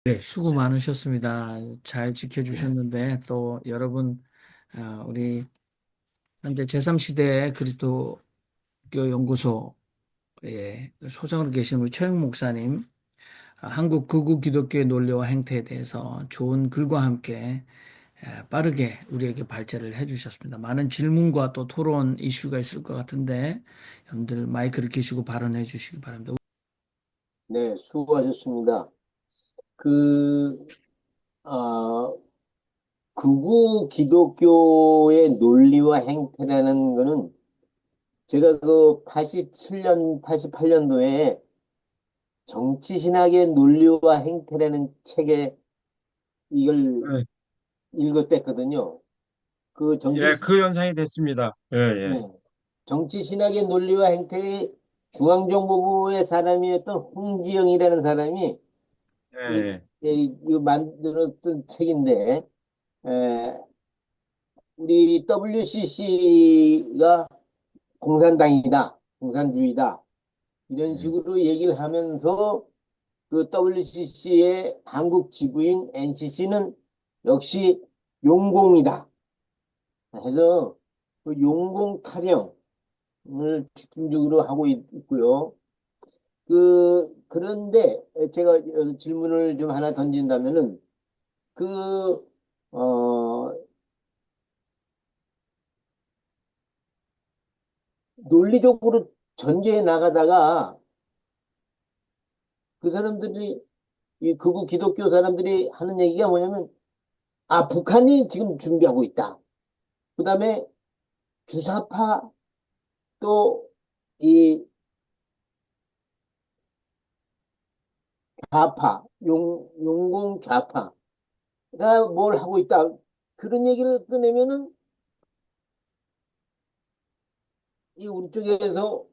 네, 수고 많으셨습니다. 잘 지켜주셨는데, 또 여러분, 우리 현재 제3시대 그리스도교 연구소에 소장으로 계신 우리 최영 목사님, 한국 극우 기독교의 논리와 행태에 대해서 좋은 글과 함께 빠르게 우리에게 발제를 해주셨습니다. 많은 질문과 또 토론 이슈가 있을 것 같은데, 여러분들 마이크를 켜시고 발언해 주시기 바랍니다. 네, 수고하셨습니다. 그, 아, 극우 기독교의 논리와 행태라는 거는 제가 그 87년, 88년도에 정치신학의 논리와 행태라는 책에 이걸 예, 읽었댔거든요. 그 예, 그 연상이 됐습니다. 예, 예, 네, 정치신학의 논리와 행태의 중앙정보부의 사람이었던 홍지영이라는 사람이 이, 예, 이거 만들었던 책인데, 우리 WCC가 공산당이다, 공산주의다, 이런 예, 식으로 얘기를 하면서 그 WCC의 한국 지부인 NCC는 역시 용공이다 해서 그 용공 타령을 집중적으로 하고 있고요. 그런데 제가 질문을 좀 하나 던진다면은 그, 어, 논리적으로 전개해 나가다가 그 사람들이 이 극우 기독교 사람들이 하는 얘기가 뭐냐면 아 북한이 지금 준비하고 있다. 그다음에 주사파 또 이 좌파 용공 좌파가 뭘 하고 있다. 그런 얘기를 꺼내면은 이 우리 쪽에서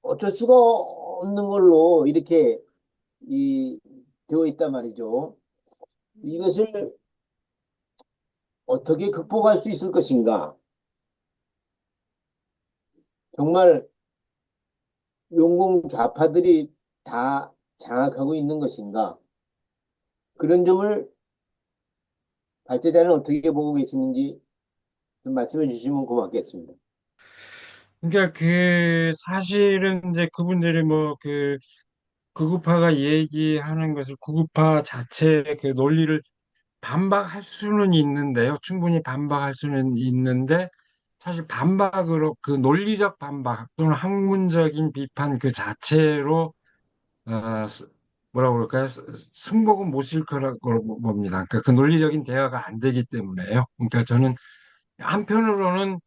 어쩔 수가 없는 걸로 이렇게 이 되어 있단 말이죠. 이것을 어떻게 극복할 수 있을 것인가? 정말 용공 좌파들이 다 장악하고 있는 것인가? 그런 점을 발제자는 어떻게 보고 계시는지 좀 말씀해 주시면 고맙겠습니다. 그러니까 그 사실은 이제 그분들이 뭐 그 극우파가 얘기하는 것을 극우파 자체의 그 논리를 반박할 수는 있는데요. 충분히 반박할 수는 있는데 사실 반박으로 그 논리적 반박 또는 학문적인 비판 그 자체로 뭐라고 그럴까요? 승복은 못 실 거라고 봅니다. 그러니까 그 논리적인 대화가 안 되기 때문에요. 그러니까 저는 한편으로는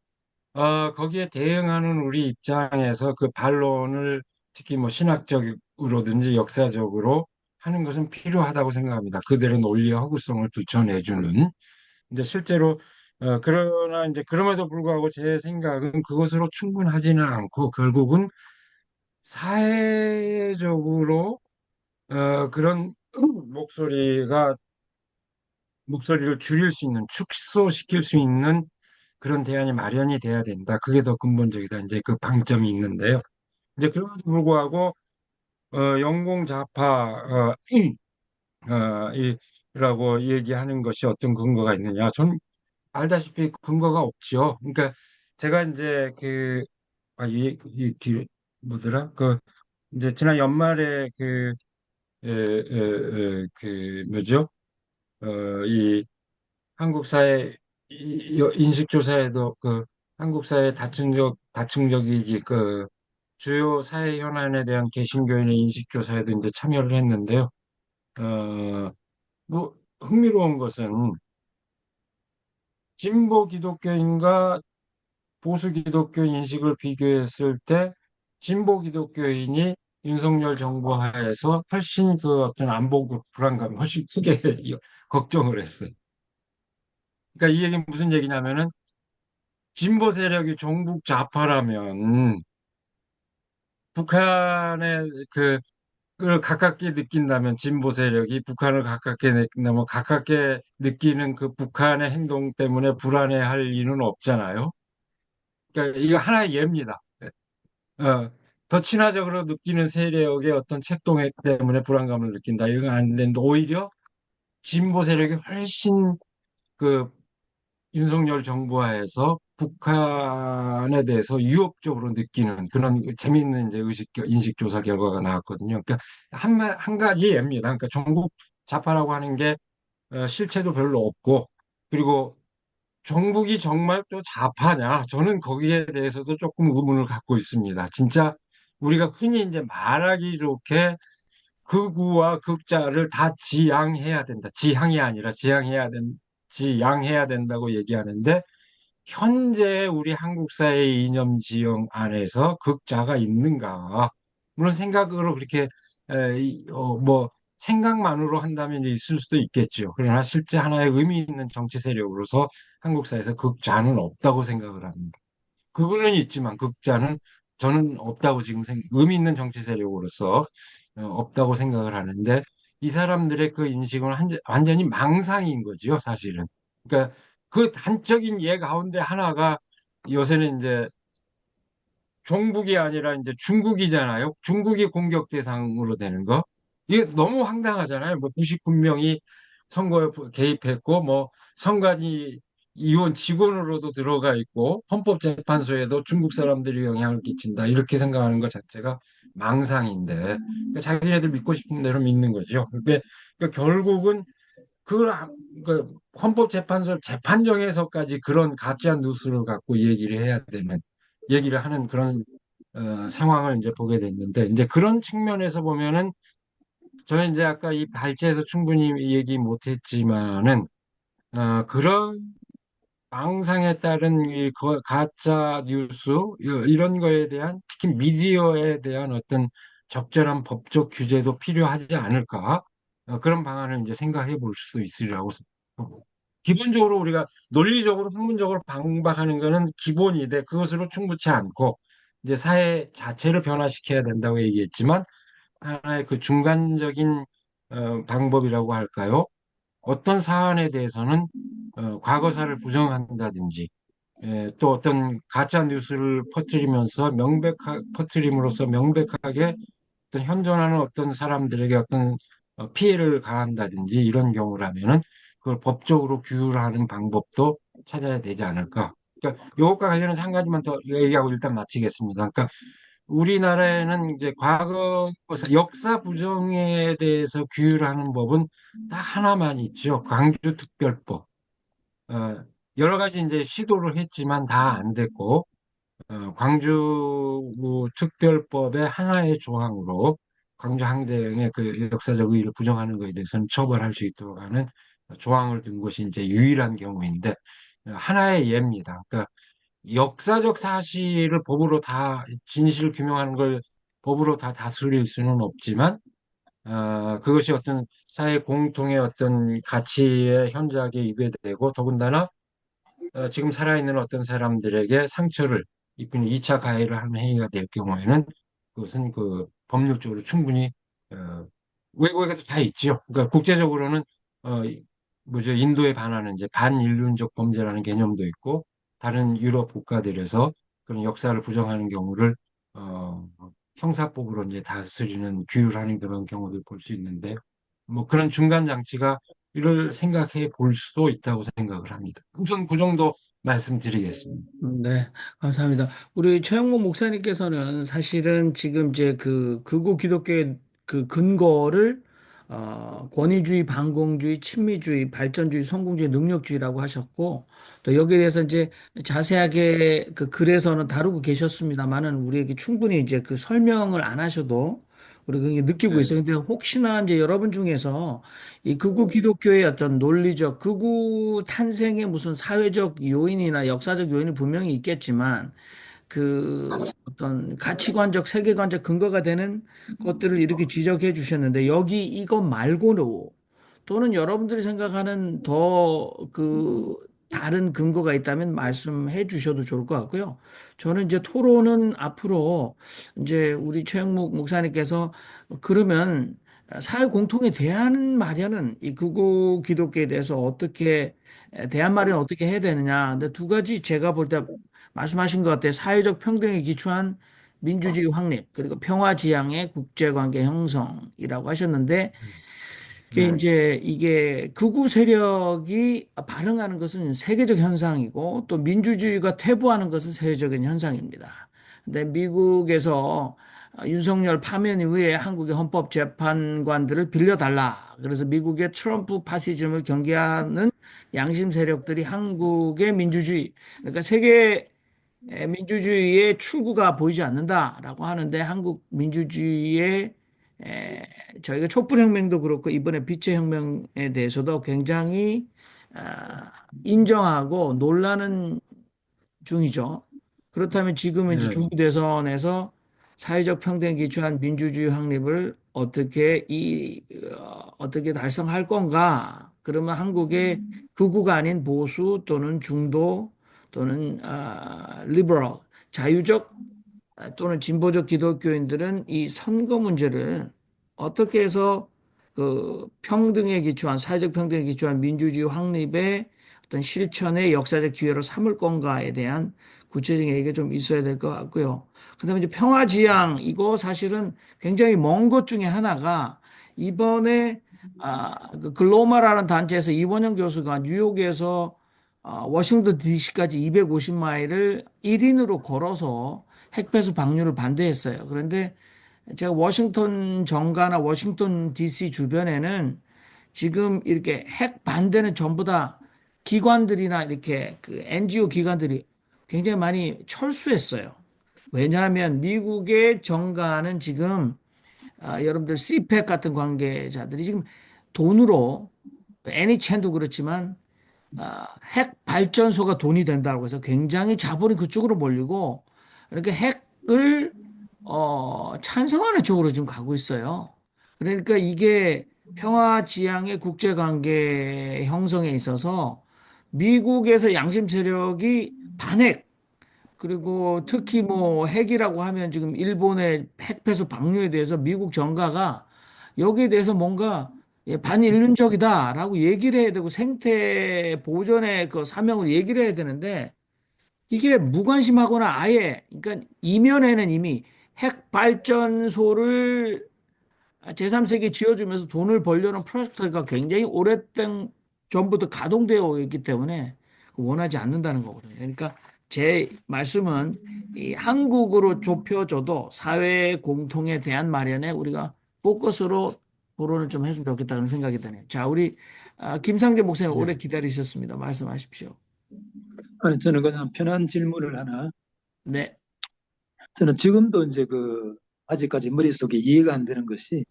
거기에 대응하는 우리 입장에서 그 반론을 특히 뭐 신학적으로든지 역사적으로 하는 것은 필요하다고 생각합니다. 그들의 논리와 허구성을 붙여내주는. 이제 실제로 그러나 이제 그럼에도 불구하고 제 생각은 그것으로 충분하지는 않고 결국은 사회적으로 그런 목소리를 줄일 수 있는, 축소시킬 수 있는 그런 대안이 마련이 돼야 된다. 그게 더 근본적이다. 이제 그 방점이 있는데요. 이제 그럼에도 불구하고 영공좌파 이라고 얘기하는 것이 어떤 근거가 있느냐? 전 알다시피 근거가 없지요. 그러니까 제가 이제 뭐더라? 이제 지난 연말에 뭐죠? 이 한국 사회 인식 조사에도 그 한국 사회 다층적이지 그 주요 사회 현안에 대한 개신교인의 인식 조사에도 이제 참여를 했는데요. 뭐 흥미로운 것은 진보 기독교인과 보수 기독교 인식을 비교했을 때 진보 기독교인이 윤석열 정부 하에서 훨씬 그 어떤 안보 불안감이 훨씬 크게 걱정을 했어요. 그러니까 이 얘기는 무슨 얘기냐면은 진보 세력이 종북 좌파라면 북한의 그걸 가깝게 느낀다면 진보 세력이 북한을 가깝게 느낀다면 가깝게 느끼는 그 북한의 행동 때문에 불안해할 리는 없잖아요. 그러니까 이거 하나의 예입니다. 어, 더 친화적으로 느끼는 세력의 어떤 책동 때문에 불안감을 느낀다. 이건 안 되는데 오히려 진보 세력이 훨씬 그 윤석열 정부하에서 북한에 대해서 위협적으로 느끼는 그런 재미있는 이제 인식 조사 결과가 나왔거든요. 그러니까 한 가지 예입니다. 그러니까 종북 좌파라고 하는 게 실체도 별로 없고, 그리고 종북이 정말 또 좌파냐? 저는 거기에 대해서도 조금 의문을 갖고 있습니다. 진짜 우리가 흔히 이제 말하기 좋게 극우와 극자를 다 지양해야 된다. 지향이 아니라 지양해야 된다고 얘기하는데, 현재 우리 한국 사회 이념 지형 안에서 극자가 있는가? 물론 생각으로 그렇게 뭐 생각만으로 한다면 이제 있을 수도 있겠죠. 그러나 실제 하나의 의미 있는 정치 세력으로서 한국 사회에서 극자는 없다고 생각을 합니다. 그거는 있지만 극자는 저는 없다고 지금 의미 있는 정치 세력으로서 없다고 생각을 하는데, 이 사람들의 그 인식은 완전히 망상인 거지요, 사실은. 그러니까 그 단적인 예 가운데 하나가 요새는 이제 종북이 아니라 이제 중국이잖아요. 중국이 공격 대상으로 되는 거. 이게 너무 황당하잖아요. 뭐 99명이 선거에 개입했고, 뭐 선관위 의원 직원으로도 들어가 있고, 헌법재판소에도 중국 사람들이 영향을 끼친다. 이렇게 생각하는 것 자체가 망상인데, 그러니까 자기네들 믿고 싶은 대로 믿는 거죠. 그러니까 결국은 그 헌법재판소 재판정에서까지 그런 가짜 뉴스를 갖고 얘기를 하는 그런 상황을 이제 보게 됐는데, 이제 그런 측면에서 보면은 저는 이제 아까 이 발제에서 충분히 얘기 못했지만은 그런 망상에 따른 가짜 뉴스 이런 거에 대한, 특히 미디어에 대한 어떤 적절한 법적 규제도 필요하지 않을까? 그런 방안을 이제 생각해 볼 수도 있으리라고 생각하고. 기본적으로 우리가 논리적으로 학문적으로 반박하는 거는 기본인데, 그것으로 충분치 않고 이제 사회 자체를 변화시켜야 된다고 얘기했지만, 하나의 그 중간적인 방법이라고 할까요? 어떤 사안에 대해서는 과거사를 부정한다든지, 또 어떤 가짜 뉴스를 퍼뜨림으로써 명백하게 어떤 현존하는 어떤 사람들에게 어떤 피해를 가한다든지 이런 경우라면은 그걸 법적으로 규율하는 방법도 찾아야 되지 않을까. 그러니까 이것과 관련해서 한 가지만 더 얘기하고 일단 마치겠습니다. 그러니까 우리나라에는 이제 과거 역사 부정에 대해서 규율하는 법은 다 하나만 있죠. 광주특별법. 어, 여러 가지 이제 시도를 했지만 다 안 됐고, 광주 특별법의 하나의 조항으로 광주 항쟁의 그 역사적 의의를 부정하는 것에 대해서는 처벌할 수 있도록 하는 조항을 둔 것이 이제 유일한 경우인데, 하나의 예입니다. 그러니까 역사적 사실을 법으로 다 진실을 규명하는 걸 법으로 다 다스릴 수는 없지만, 그것이 어떤 사회 공통의 어떤 가치의 현저하게 위배되고, 더군다나 지금 살아있는 어떤 사람들에게 상처를 입히는 2차 가해를 하는 행위가 될 경우에는 그것은 그 법률적으로 충분히 어, 외국에도 다 있지요. 그러니까 국제적으로는 뭐죠, 인도에 반하는 이제 반인륜적 범죄라는 개념도 있고, 다른 유럽 국가들에서 그런 역사를 부정하는 경우를 어, 형사법으로 이제 다스리는 규율하는 그런 경우도 볼 수 있는데, 뭐 그런 중간 장치가 이를 생각해 볼 수도 있다고 생각을 합니다. 우선 그 정도 말씀드리겠습니다. 네, 감사합니다. 우리 최영모 목사님께서는 사실은 지금 이제 그 극우 기독교의 그 근거를 권위주의, 반공주의, 친미주의, 발전주의, 성공주의, 능력주의라고 하셨고, 또 여기에 대해서 이제 자세하게 그 글에서는 다루고 계셨습니다만은 우리에게 충분히 이제 그 설명을 안 하셔도 우리가 그게 느끼고 네, 있어요. 근데 혹시나 이제 여러분 중에서 이 극우 기독교의 어떤 논리적, 극우 탄생의 무슨 사회적 요인이나 역사적 요인이 분명히 있겠지만 그 어떤 가치관적, 세계관적 근거가 되는 것들을 이렇게 지적해 주셨는데 여기 이것 말고도 또는 여러분들이 생각하는 더 그 다른 근거가 있다면 말씀해 주셔도 좋을 것 같고요. 저는 이제 토론은 앞으로 이제 우리 최영목 목사님께서 그러면 사회 공통의 대안 마련은 이 극우 기독교에 대해서 어떻게 대안 마련 어떻게 해야 되느냐. 근데 두 가지 제가 볼 때 말씀하신 것 같아요. 사회적 평등에 기초한 민주주의 확립, 그리고 평화지향의 국제관계 형성이라고 하셨는데, 그게 네. 이제 이게 극우 세력이 발흥하는 것은 세계적 현상이고 또 민주주의가 퇴보하는 것은 세계적인 현상입니다. 근데 미국에서 윤석열 파면 이후에 한국의 헌법재판관들을 빌려달라. 그래서 미국의 트럼프 파시즘을 경계하는 양심 세력들이 한국의 민주주의, 그러니까 세계 민주주의의 출구가 보이지 않는다라고 하는데 한국 민주주의의 에, 저희가 촛불혁명도 그렇고 이번에 빛의 혁명에 대해서도 굉장히 인정하고 놀라는 중이죠. 그렇다면 지금은 이제 네. 조기 대선에서 사회적 평등에 기초한 민주주의 확립을 어떻게 달성할 건가? 그러면 한국의 극우가 아닌 보수 또는 중도 또는 리버럴 자유적 또는 진보적 기독교인들은 이 선거 문제를 어떻게 해서 그 평등에 기초한 사회적 평등에 기초한 민주주의 확립의 어떤 실천의 역사적 기회로 삼을 건가에 대한 구체적인 얘기가 좀 있어야 될 것 같고요. 그다음에 이제 평화지향 이거 사실은 굉장히 먼 것 중에 하나가 이번에 그 글로벌이라는 단체에서 이원영 교수가 뉴욕에서 워싱턴 DC까지 250마일을 1인으로 걸어서 핵폐수 방류를 반대했어요. 그런데 제가 워싱턴 정가나 워싱턴 DC 주변에는 지금 이렇게 핵 반대는 전부 다 기관들이나 이렇게 그 NGO 기관들이 굉장히 많이 철수했어요. 왜냐하면 미국의 정가는 지금 여러분들 CPEC 같은 관계자들이 지금 돈으로 애니챈도 그렇지만 핵 발전소가 돈이 된다고 해서 굉장히 자본이 그쪽으로 몰리고 이렇게 핵을 찬성하는 쪽으로 지금 가고 있어요. 그러니까 이게 평화 지향의 국제 관계 형성에 있어서 미국에서 양심 세력이 반핵 그리고 특히 뭐 핵이라고 하면 지금 일본의 핵폐수 방류에 대해서 미국 정가가 여기에 대해서 뭔가 반인륜적이다라고 얘기를 해야 되고 생태 보존의 그 사명을 얘기를 해야 되는데 이게 무관심하거나 아예 그러니까 이면에는 이미 핵 발전소를 제3세계에 지어주면서 돈을 벌려는 프로젝트가 굉장히 오랫된 전부터 가동되어 있기 때문에 원하지 않는다는 거거든요. 그러니까 제 말씀은 이 한국으로 좁혀져도 사회 공통에 대한 마련에 우리가 포커스로 토론을 좀 했으면 좋겠다는 생각이 드네요. 자, 우리 김상재 목사님 네. 오래 기다리셨습니다. 말씀하십시오. 아니, 저는 그냥 편한 질문을 하나. 네. 저는 지금도 이제 아직까지 머릿속에 이해가 안 되는 것이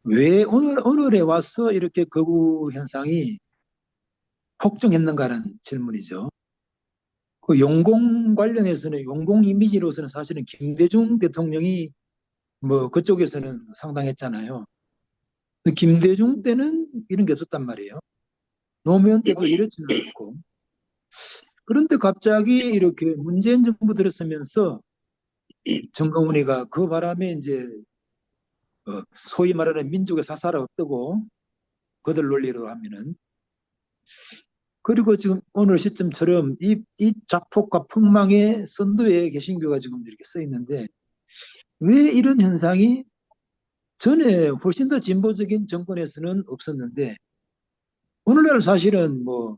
왜 오늘에 와서 이렇게 거부 현상이 폭증했는가라는 질문이죠. 그 용공 관련해서는 용공 이미지로서는 사실은 김대중 대통령이 뭐 그쪽에서는 상당했잖아요. 김대중 때는 이런 게 없었단 말이에요. 노무현 때도 이렇지는 않고. 그런데 갑자기 이렇게 문재인 정부 들어서면서 정강훈이가 그 바람에 이제 소위 말하는 민족의 사사를 업뜨고 그들 논리로 하면은 그리고 지금 오늘 시점처럼 이 자폭과 폭망의 선두에 개신교가 지금 이렇게 써 있는데 왜 이런 현상이 전에 훨씬 더 진보적인 정권에서는 없었는데 오늘날 사실은 뭐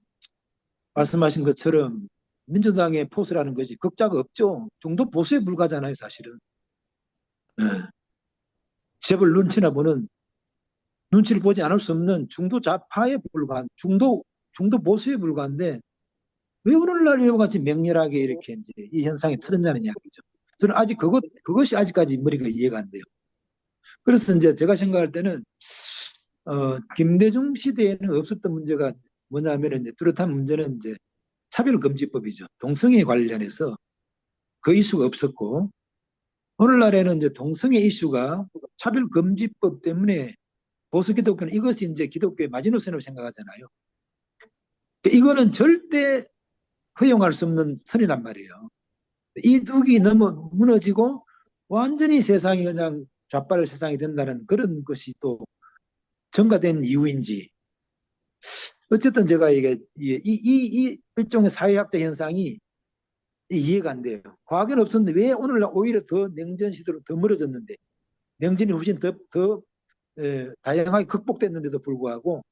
말씀하신 것처럼 민주당의 포스라는 것이 극자가 없죠. 중도 보수에 불과하잖아요, 사실은. 네. 재벌 눈치나 보는 눈치를 보지 않을 수 없는 중도 좌파에 불과한 중도 보수에 불과한데 왜 오늘날 이와 같이 맹렬하게 이렇게 이제 이 현상이 터졌냐는 이야기죠. 저는 아직 그것이 아직까지 머리가 이해가 안 돼요. 그래서 이제 제가 생각할 때는 김대중 시대에는 없었던 문제가 뭐냐면 이제 뚜렷한 문제는 이제 차별금지법이죠. 동성애 관련해서 그 이슈가 없었고 오늘날에는 이제 동성애 이슈가 차별금지법 때문에 보수 기독교는 이것이 이제 기독교의 마지노선으로 생각하잖아요. 이거는 절대 허용할 수 없는 선이란 말이에요. 이 둑이 너무 무너지고 완전히 세상이 그냥 좌빨 세상이 된다는 그런 것이 또 전가된 이유인지 어쨌든 제가 이게 이 일종의 사회학적 현상이 이해가 안 돼요. 과거에는 없었는데 왜 오늘날 오히려 더 냉전 시대로 더 멀어졌는데 냉전이 훨씬 더 다양하게 극복됐는데도 불구하고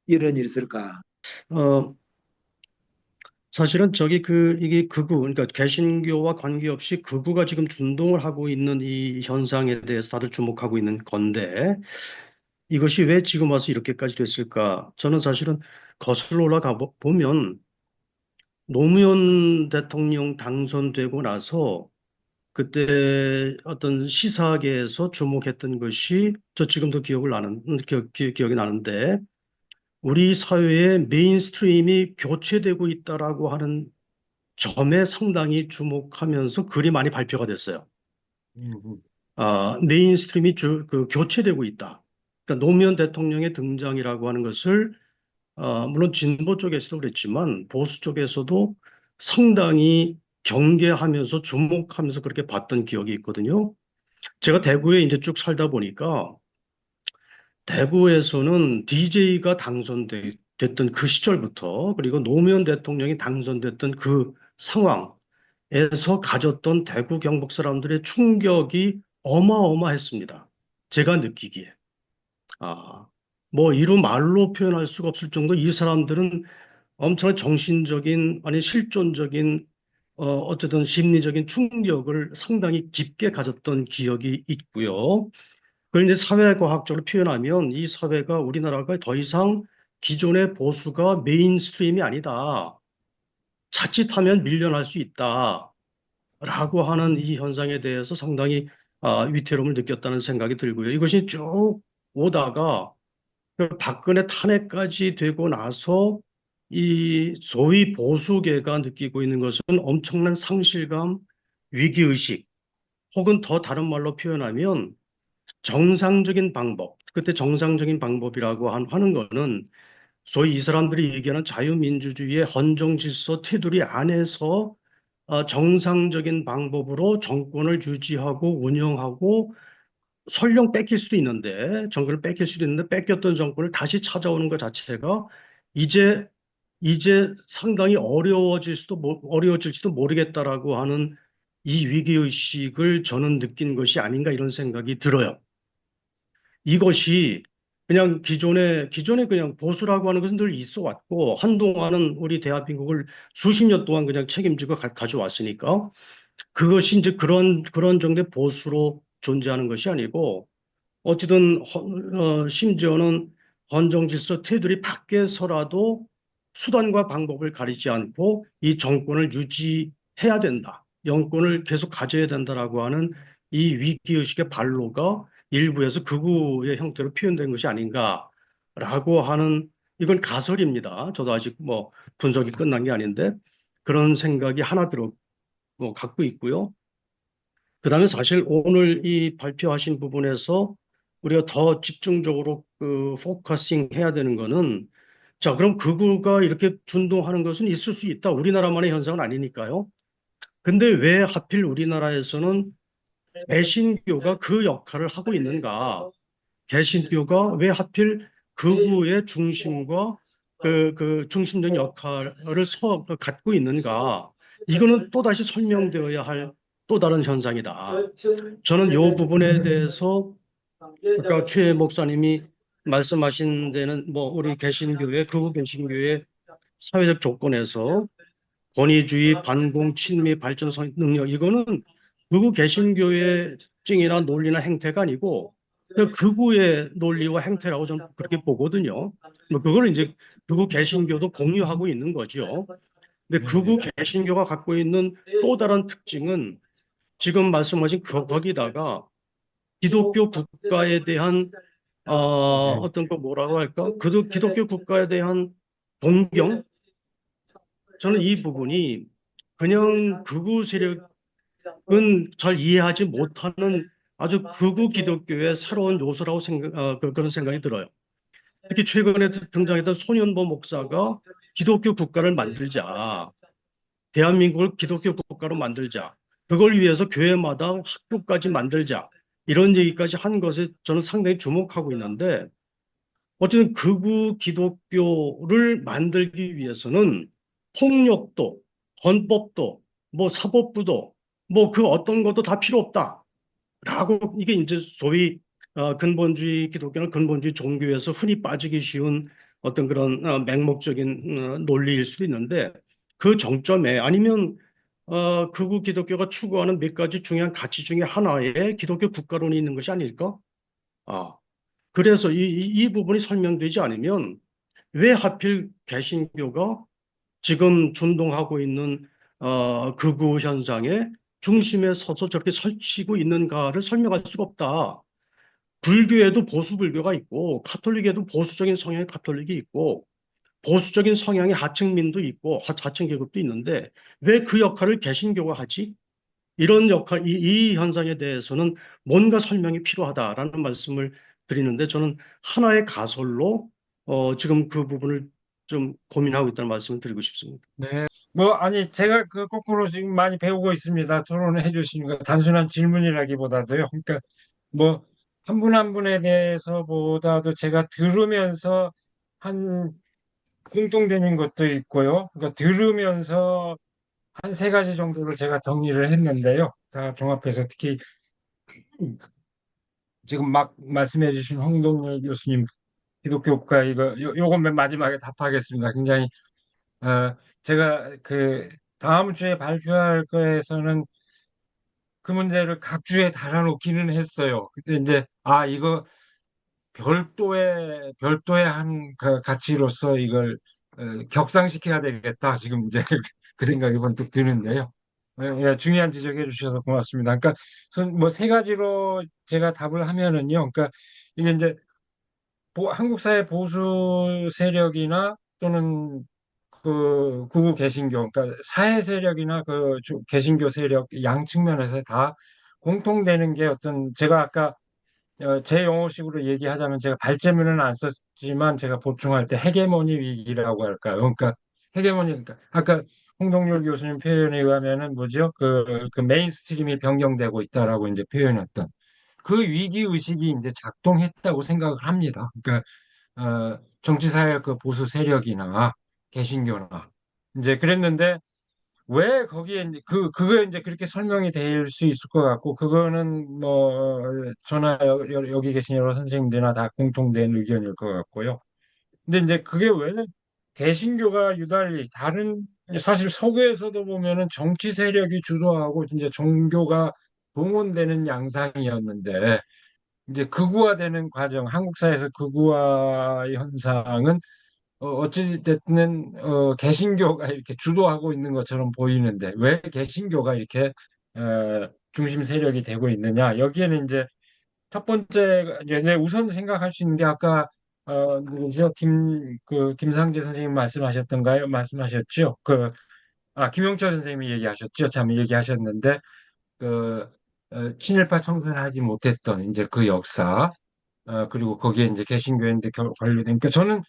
이런 일이 있을까? 어, 사실은 이게 극우, 그러니까 개신교와 관계없이 극우가 지금 준동을 하고 있는 이 현상에 대해서 다들 주목하고 있는 건데, 이것이 왜 지금 와서 이렇게까지 됐을까? 저는 사실은 거슬러 올라가 보면, 노무현 대통령 당선되고 나서, 그때 어떤 시사계에서 주목했던 것이, 저 지금도 기억이 나는데, 우리 사회의 메인스트림이 교체되고 있다라고 하는 점에 상당히 주목하면서 글이 많이 발표가 됐어요. 메인스트림이 교체되고 있다. 그러니까 노무현 대통령의 등장이라고 하는 것을 물론 진보 쪽에서도 그랬지만 보수 쪽에서도 상당히 경계하면서 주목하면서 그렇게 봤던 기억이 있거든요. 제가 대구에 이제 쭉 살다 보니까 대구에서는 DJ가 당선됐던 그 시절부터 그리고 노무현 대통령이 당선됐던 그 상황 에서 가졌던 대구 경북 사람들의 충격이 어마어마했습니다. 제가 느끼기에. 아, 뭐 이루 말로 표현할 수가 없을 정도 이 사람들은 엄청난 정신적인, 아니 실존적인, 어쨌든 심리적인 충격을 상당히 깊게 가졌던 기억이 있고요. 그걸 이제 사회과학적으로 표현하면 이 사회가 우리나라가 더 이상 기존의 보수가 메인스트림이 아니다. 자칫하면 밀려날 수 있다. 라고 하는 이 현상에 대해서 상당히 위태로움을 느꼈다는 생각이 들고요. 이것이 쭉 오다가 그 박근혜 탄핵까지 되고 나서 이 소위 보수계가 느끼고 있는 것은 엄청난 상실감, 위기의식, 혹은 더 다른 말로 표현하면 정상적인 방법, 그때 정상적인 방법이라고 하는 거는 소위 이 사람들이 얘기하는 자유민주주의의 헌정질서 테두리 안에서 정상적인 방법으로 정권을 유지하고 운영하고 설령 뺏길 수도 있는데 정권을 뺏길 수도 있는데 뺏겼던 정권을 다시 찾아오는 것 자체가 이제 상당히 어려워질지도 모르겠다라고 하는 이 위기의식을 저는 느낀 것이 아닌가 이런 생각이 들어요. 이것이 그냥 기존에 그냥 보수라고 하는 것은 늘 있어 왔고, 한동안은 우리 대한민국을 수십 년 동안 그냥 책임지고 가져왔으니까, 그것이 이제 그런 정도의 보수로 존재하는 것이 아니고, 어찌든, 심지어는 헌정질서 테두리 밖에서라도 수단과 방법을 가리지 않고 이 정권을 유지해야 된다. 영권을 계속 가져야 된다라고 하는 이 위기의식의 발로가 일부에서 극우의 형태로 표현된 것이 아닌가라고 하는 이건 가설입니다. 저도 아직 뭐 분석이 끝난 게 아닌데 그런 생각이 하나 갖고 있고요. 그다음에 사실 오늘 이 발표하신 부분에서 우리가 더 집중적으로 포커싱 해야 되는 거는 자, 그럼 극우가 이렇게 준동하는 것은 있을 수 있다. 우리나라만의 현상은 아니니까요. 근데 왜 하필 우리나라에서는 개신교가 그 역할을 하고 있는가? 개신교가 왜 하필 극우의 중심과 그 중심적인 역할을 갖고 있는가? 이거는 또다시 설명되어야 할 또 다른 현상이다. 저는 이 부분에 대해서 아까 최 목사님이 말씀하신 데는 뭐 우리 극우 개신교의 사회적 조건에서 권위주의, 반공, 친미, 발전 능력 이거는 극우 개신교의 특징이나 논리나 행태가 아니고 그 극우의 논리와 행태라고 저는 그렇게 보거든요. 뭐 그걸 이제 극우 개신교도 공유하고 있는 거죠. 근데 극우 개신교가 갖고 있는 또 다른 특징은 지금 말씀하신 거기다가 기독교 국가에 대한 어떤 거 뭐라고 할까? 기독교 국가에 대한 동경? 저는 이 부분이 그냥 극우 세력은 잘 이해하지 못하는 아주 극우 기독교의 새로운 요소라고 그런 생각이 들어요. 특히 최근에 등장했던 손현보 목사가 기독교 국가를 만들자, 대한민국을 기독교 국가로 만들자, 그걸 위해서 교회마다 학교까지 만들자, 이런 얘기까지 한 것에 저는 상당히 주목하고 있는데, 어쨌든 극우 기독교를 만들기 위해서는 폭력도, 헌법도, 뭐 사법부도 뭐 그 어떤 것도 다 필요 없다. 라고 이게 이제 소위 근본주의 기독교나 근본주의 종교에서 흔히 빠지기 쉬운 어떤 그런 맹목적인 논리일 수도 있는데 그 정점에 아니면 극우 기독교가 추구하는 몇 가지 중요한 가치 중에 하나에 기독교 국가론이 있는 것이 아닐까? 아, 그래서 이 부분이 설명되지 않으면 왜 하필 개신교가 지금 준동하고 있는 극우 현상의 중심에 서서 저렇게 설치고 있는가를 설명할 수가 없다. 불교에도 보수 불교가 있고, 카톨릭에도 보수적인 성향의 카톨릭이 있고, 보수적인 성향의 하층민도 있고, 하층 계급도 있는데, 왜 그 역할을 개신교가 하지? 이런 역할, 이 현상에 대해서는 뭔가 설명이 필요하다라는 말씀을 드리는데, 저는 하나의 가설로, 지금 그 부분을 좀 고민하고 있다는 말씀을 드리고 싶습니다. 네. 뭐, 아니, 제가 그 거꾸로 지금 많이 배우고 있습니다. 토론을 해주시는 거. 단순한 질문이라기보다도요. 그러니까, 뭐, 한 분 한 분에 대해서보다도 제가 들으면서 한 공통되는 것도 있고요. 그러니까 들으면서 한 세 가지 정도를 제가 정리를 했는데요. 다 종합해서 특히 지금 막 말씀해 주신 홍동열 교수님 기독교과 요건 맨 마지막에 답하겠습니다. 굉장히 제가 그 다음 주에 발표할 거에서는 그 문제를 각 주에 달아놓기는 했어요. 근데 이제 이거 별도의 한 가치로서 이걸 격상시켜야 되겠다. 지금 이제 그 생각이 번뜩 드는데요. 예, 중요한 지적해 주셔서 고맙습니다. 그러니까 뭐 세 가지로 제가 답을 하면은요. 그러니까 이게 이제 한국 사회 보수 세력이나 또는 그 구구 개신교, 그러니까 사회 세력이나 그 개신교 세력 양 측면에서 다 공통되는 게 어떤 제가 아까 제 용어식으로 얘기하자면 제가 발제문은 안 썼지만 제가 보충할 때 헤게모니 위기라고 할까요? 그러니까 헤게모니, 그러니까 아까 홍동열 교수님 표현에 의하면은 뭐죠? 그 메인스트림이 변경되고 있다라고 이제 표현했던 그 위기 의식이 이제 작동했다고 생각을 합니다. 그러니까 정치사회 그 보수 세력이나 개신교나 이제 그랬는데 왜 거기에 이제 그거 이제 그렇게 설명이 될 수 있을 것 같고 그거는 뭐 저나 여기 계신 여러 선생님들이나 다 공통된 의견일 것 같고요. 근데 이제 그게 왜 개신교가 유달리 다른 사실 서구에서도 보면은 정치 세력이 주도하고 이제 종교가 동원되는 양상이었는데 이제 극우화되는 과정, 한국 사회에서 극우화 현상은 어찌됐든 개신교가 이렇게 주도하고 있는 것처럼 보이는데 왜 개신교가 이렇게 중심 세력이 되고 있느냐? 여기에는 이제 첫 번째 이제 우선 생각할 수 있는 게 아까 누구죠? 김상재 선생님 말씀하셨던가요? 말씀하셨죠? 김용철 선생님이 얘기하셨죠? 참 얘기하셨는데 그 친일파 청산하지 못했던 이제 그 역사 그리고 거기에 이제 개신교인데 관련된 그러니까 저는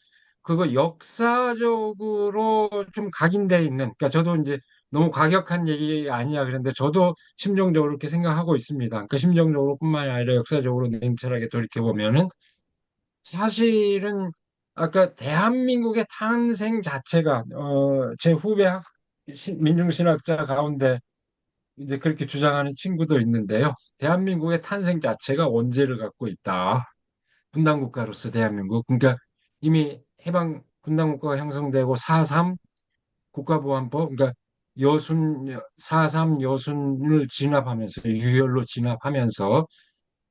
그거 역사적으로 좀 각인돼 있는 그러니까 저도 이제 너무 과격한 얘기 아니야 그런데 저도 심정적으로 그렇게 생각하고 있습니다. 그러니까 심정적으로뿐만 아니라 역사적으로 냉철하게 돌이켜 보면은 사실은 아까 대한민국의 탄생 자체가 제 후배 민중신학자 가운데 이제 그렇게 주장하는 친구도 있는데요. 대한민국의 탄생 자체가 원죄를 갖고 있다. 분단국가로서 대한민국. 그러니까 이미 해방 분단국가가 형성되고 4.3 국가보안법, 그러니까 4.3 여순을 진압하면서, 유혈로 진압하면서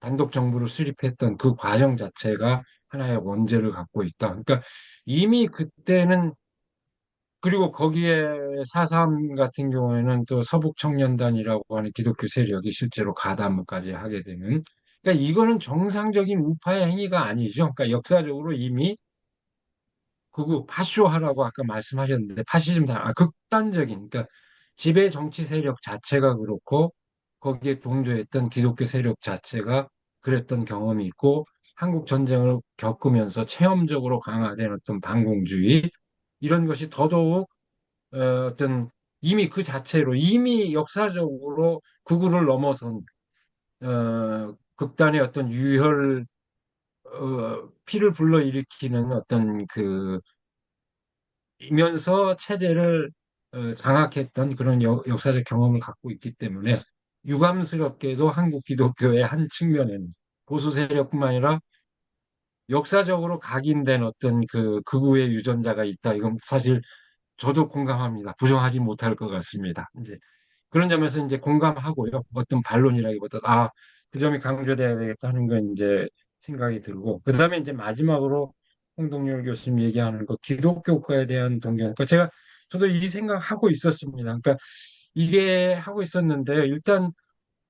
단독 정부를 수립했던 그 과정 자체가 하나의 원죄를 갖고 있다. 그러니까 이미 그때는 그리고 거기에 4.3 같은 경우에는 또 서북청년단이라고 하는 기독교 세력이 실제로 가담까지 하게 되는. 그러니까 이거는 정상적인 우파의 행위가 아니죠. 그러니까 역사적으로 이미 그거 파쇼하라고 아까 말씀하셨는데 파시즘 극단적인 그러니까 지배 정치 세력 자체가 그렇고 거기에 동조했던 기독교 세력 자체가 그랬던 경험이 있고 한국 전쟁을 겪으면서 체험적으로 강화된 어떤 반공주의 이런 것이 더더욱 어떤 이미 그 자체로 이미 역사적으로 구구를 넘어선 극단의 어떤 유혈 피를 불러일으키는 어떤 그 이면서 체제를 장악했던 그런 역사적 경험을 갖고 있기 때문에 유감스럽게도 한국 기독교의 한 측면에는 보수 세력뿐만 아니라 역사적으로 각인된 어떤 그 극우의 유전자가 있다. 이건 사실 저도 공감합니다. 부정하지 못할 것 같습니다. 이제 그런 점에서 이제 공감하고요. 어떤 반론이라기보다 그 점이 강조돼야 되겠다 하는 건 이제 생각이 들고 그다음에 이제 마지막으로 홍동열 교수님 얘기하는 거 기독교 국가에 대한 동경. 그러니까 저도 이 생각하고 있었습니다. 그러니까 이게 하고 있었는데 일단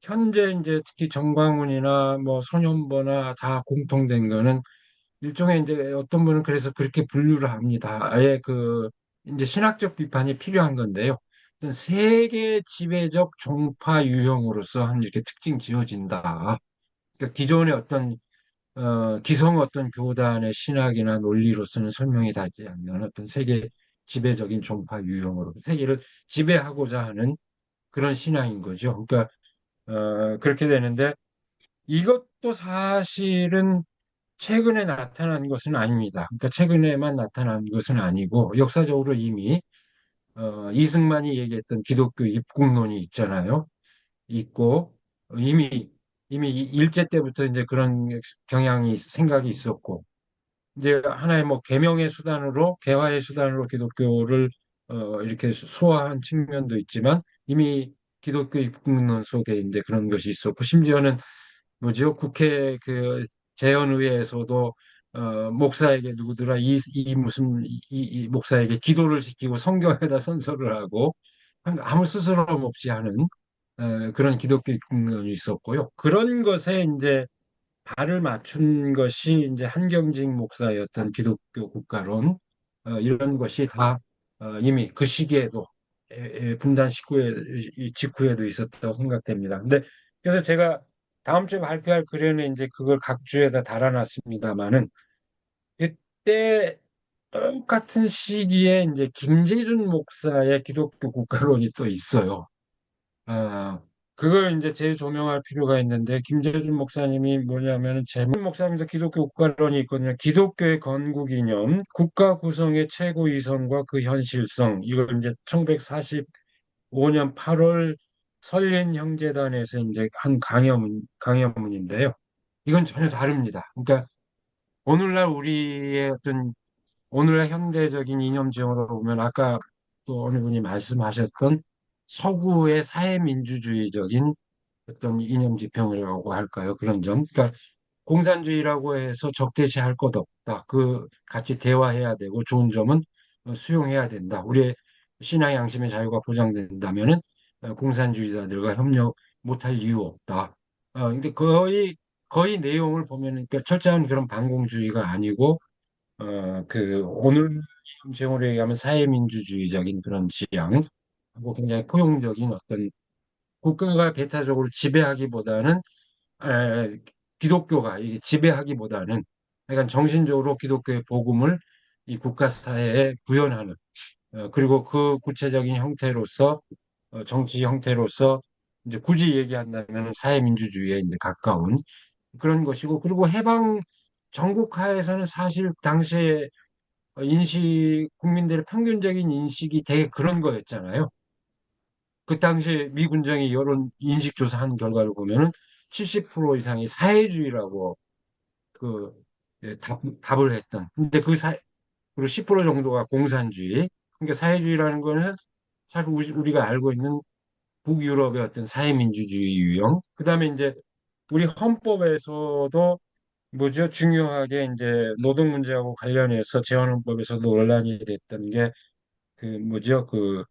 현재 이제 특히 정광훈이나 뭐 손현보나 다 공통된 거는 일종의 이제 어떤 분은 그래서 그렇게 분류를 합니다. 아예 그 이제 신학적 비판이 필요한 건데요. 어떤 세계 지배적 종파 유형으로서 한 이렇게 특징 지어진다. 그러니까 기존의 어떤 기성 어떤 교단의 신학이나 논리로서는 설명이 닿지 않는 어떤 세계 지배적인 종파 유형으로 세계를 지배하고자 하는 그런 신앙인 거죠. 그러니까 그렇게 되는데 이것도 사실은 최근에 나타난 것은 아닙니다. 그러니까 최근에만 나타난 것은 아니고 역사적으로 이미 이승만이 얘기했던 기독교 입국론이 있잖아요. 있고 이미 일제 때부터 이제 그런 경향이 생각이 있었고 이제 하나의 뭐 계명의 수단으로 개화의 수단으로 기독교를 이렇게 소화한 측면도 있지만 이미 기독교 입국론 속에 이제 그런 것이 있었고 심지어는 뭐죠? 국회 그 재헌의회에서도 목사에게 누구더라 이 무슨 이 목사에게 기도를 시키고 성경에다 선서를 하고 아무 스스럼 없이 하는 그런 기독교 입국론이 있었고요. 그런 것에 이제 발을 맞춘 것이 이제 한경직 목사의 어떤 기독교 국가론 이런 것이 다 이미 그 시기에도 분단 직후에도 있었다고 생각됩니다. 근데 그래서 제가 다음 주에 발표할 글에는 이제 그걸 각 주에다 달아놨습니다만은 이때 똑같은 시기에 이제 김재준 목사의 기독교 국가론이 또 있어요. 아, 그걸 이제 재조명할 필요가 있는데, 김재준 목사님이 뭐냐면은, 재문 목사님도 기독교 국가론이 있거든요. 기독교의 건국 이념, 국가 구성의 최고 위선과 그 현실성, 이걸 이제 1945년 8월 설린형제단에서 이제 한 강연문인데요. 이건 전혀 다릅니다. 그러니까, 오늘날 우리의 어떤, 오늘날 현대적인 이념 지형으로 보면, 아까 또 어느 분이 말씀하셨던 서구의 사회민주주의적인 어떤 이념 지평이라고 할까요? 그런 점. 그러니까 공산주의라고 해서 적대시할 것 없다. 그 같이 대화해야 되고 좋은 점은 수용해야 된다. 우리의 신앙 양심의 자유가 보장된다면은 공산주의자들과 협력 못할 이유 없다. 근데 거의 내용을 보면은 그러니까 철저한 그런 반공주의가 아니고 그 오늘 정으로 얘기하면 사회민주주의적인 그런 지향, 하고 굉장히 포용적인 어떤 국가가 배타적으로 지배하기보다는 에, 기독교가 이 지배하기보다는 약간 정신적으로 기독교의 복음을 이 국가 사회에 구현하는 그리고 그 구체적인 형태로서 정치 형태로서 이제 굳이 얘기한다면 사회민주주의에 이제 가까운 그런 것이고 그리고 해방 전국화에서는 사실 당시에 국민들의 평균적인 인식이 되게 그런 거였잖아요. 그 당시에 미 군정이 여론 인식 조사한 결과를 보면은 70% 이상이 사회주의라고 그 답을 했던. 근데 그리고 10% 정도가 공산주의. 그러니까 사회주의라는 거는 사실 우리가 알고 있는 북유럽의 어떤 사회민주주의 유형. 그다음에 이제 우리 헌법에서도 뭐죠? 중요하게 이제 노동 문제하고 관련해서 재헌헌법에서도 논란이 됐던 게 그 뭐죠? 그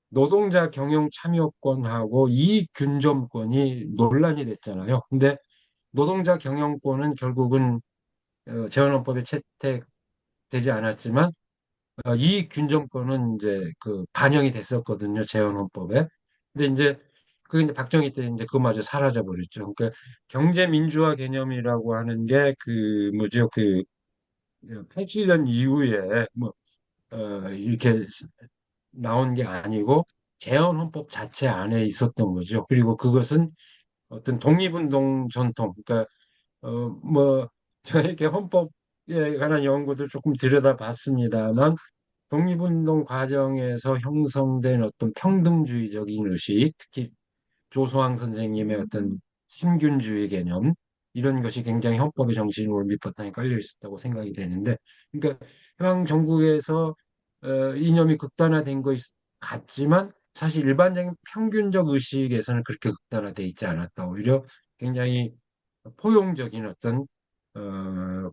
노동자 경영 참여권하고 이익 균점권이 논란이 됐잖아요. 근데 노동자 경영권은 결국은 재헌헌법에 채택되지 않았지만 이익 균점권은 이제 그 반영이 됐었거든요. 재헌헌법에. 근데 이제 그 이제 박정희 때 이제 그마저 사라져 버렸죠. 그러니까 경제 민주화 개념이라고 하는 게 그 뭐죠? 그 87년 이후에 뭐 이렇게 나온 게 아니고 재헌헌법 자체 안에 있었던 거죠. 그리고 그것은 어떤 독립운동 전통, 그러니까 뭐 저에게 헌법에 관한 연구도 조금 들여다봤습니다만 독립운동 과정에서 형성된 어떤 평등주의적인 의식, 특히 조소왕 선생님의 어떤 삼균주의 개념, 이런 것이 굉장히 헌법의 정신으로 밑바탕에 깔려 있었다고 생각이 되는데, 그러니까 해방 정국에서 이념이 극단화된 것 같지만 사실 일반적인 평균적 의식에서는 그렇게 극단화돼 있지 않았다. 오히려 굉장히 포용적인 어떤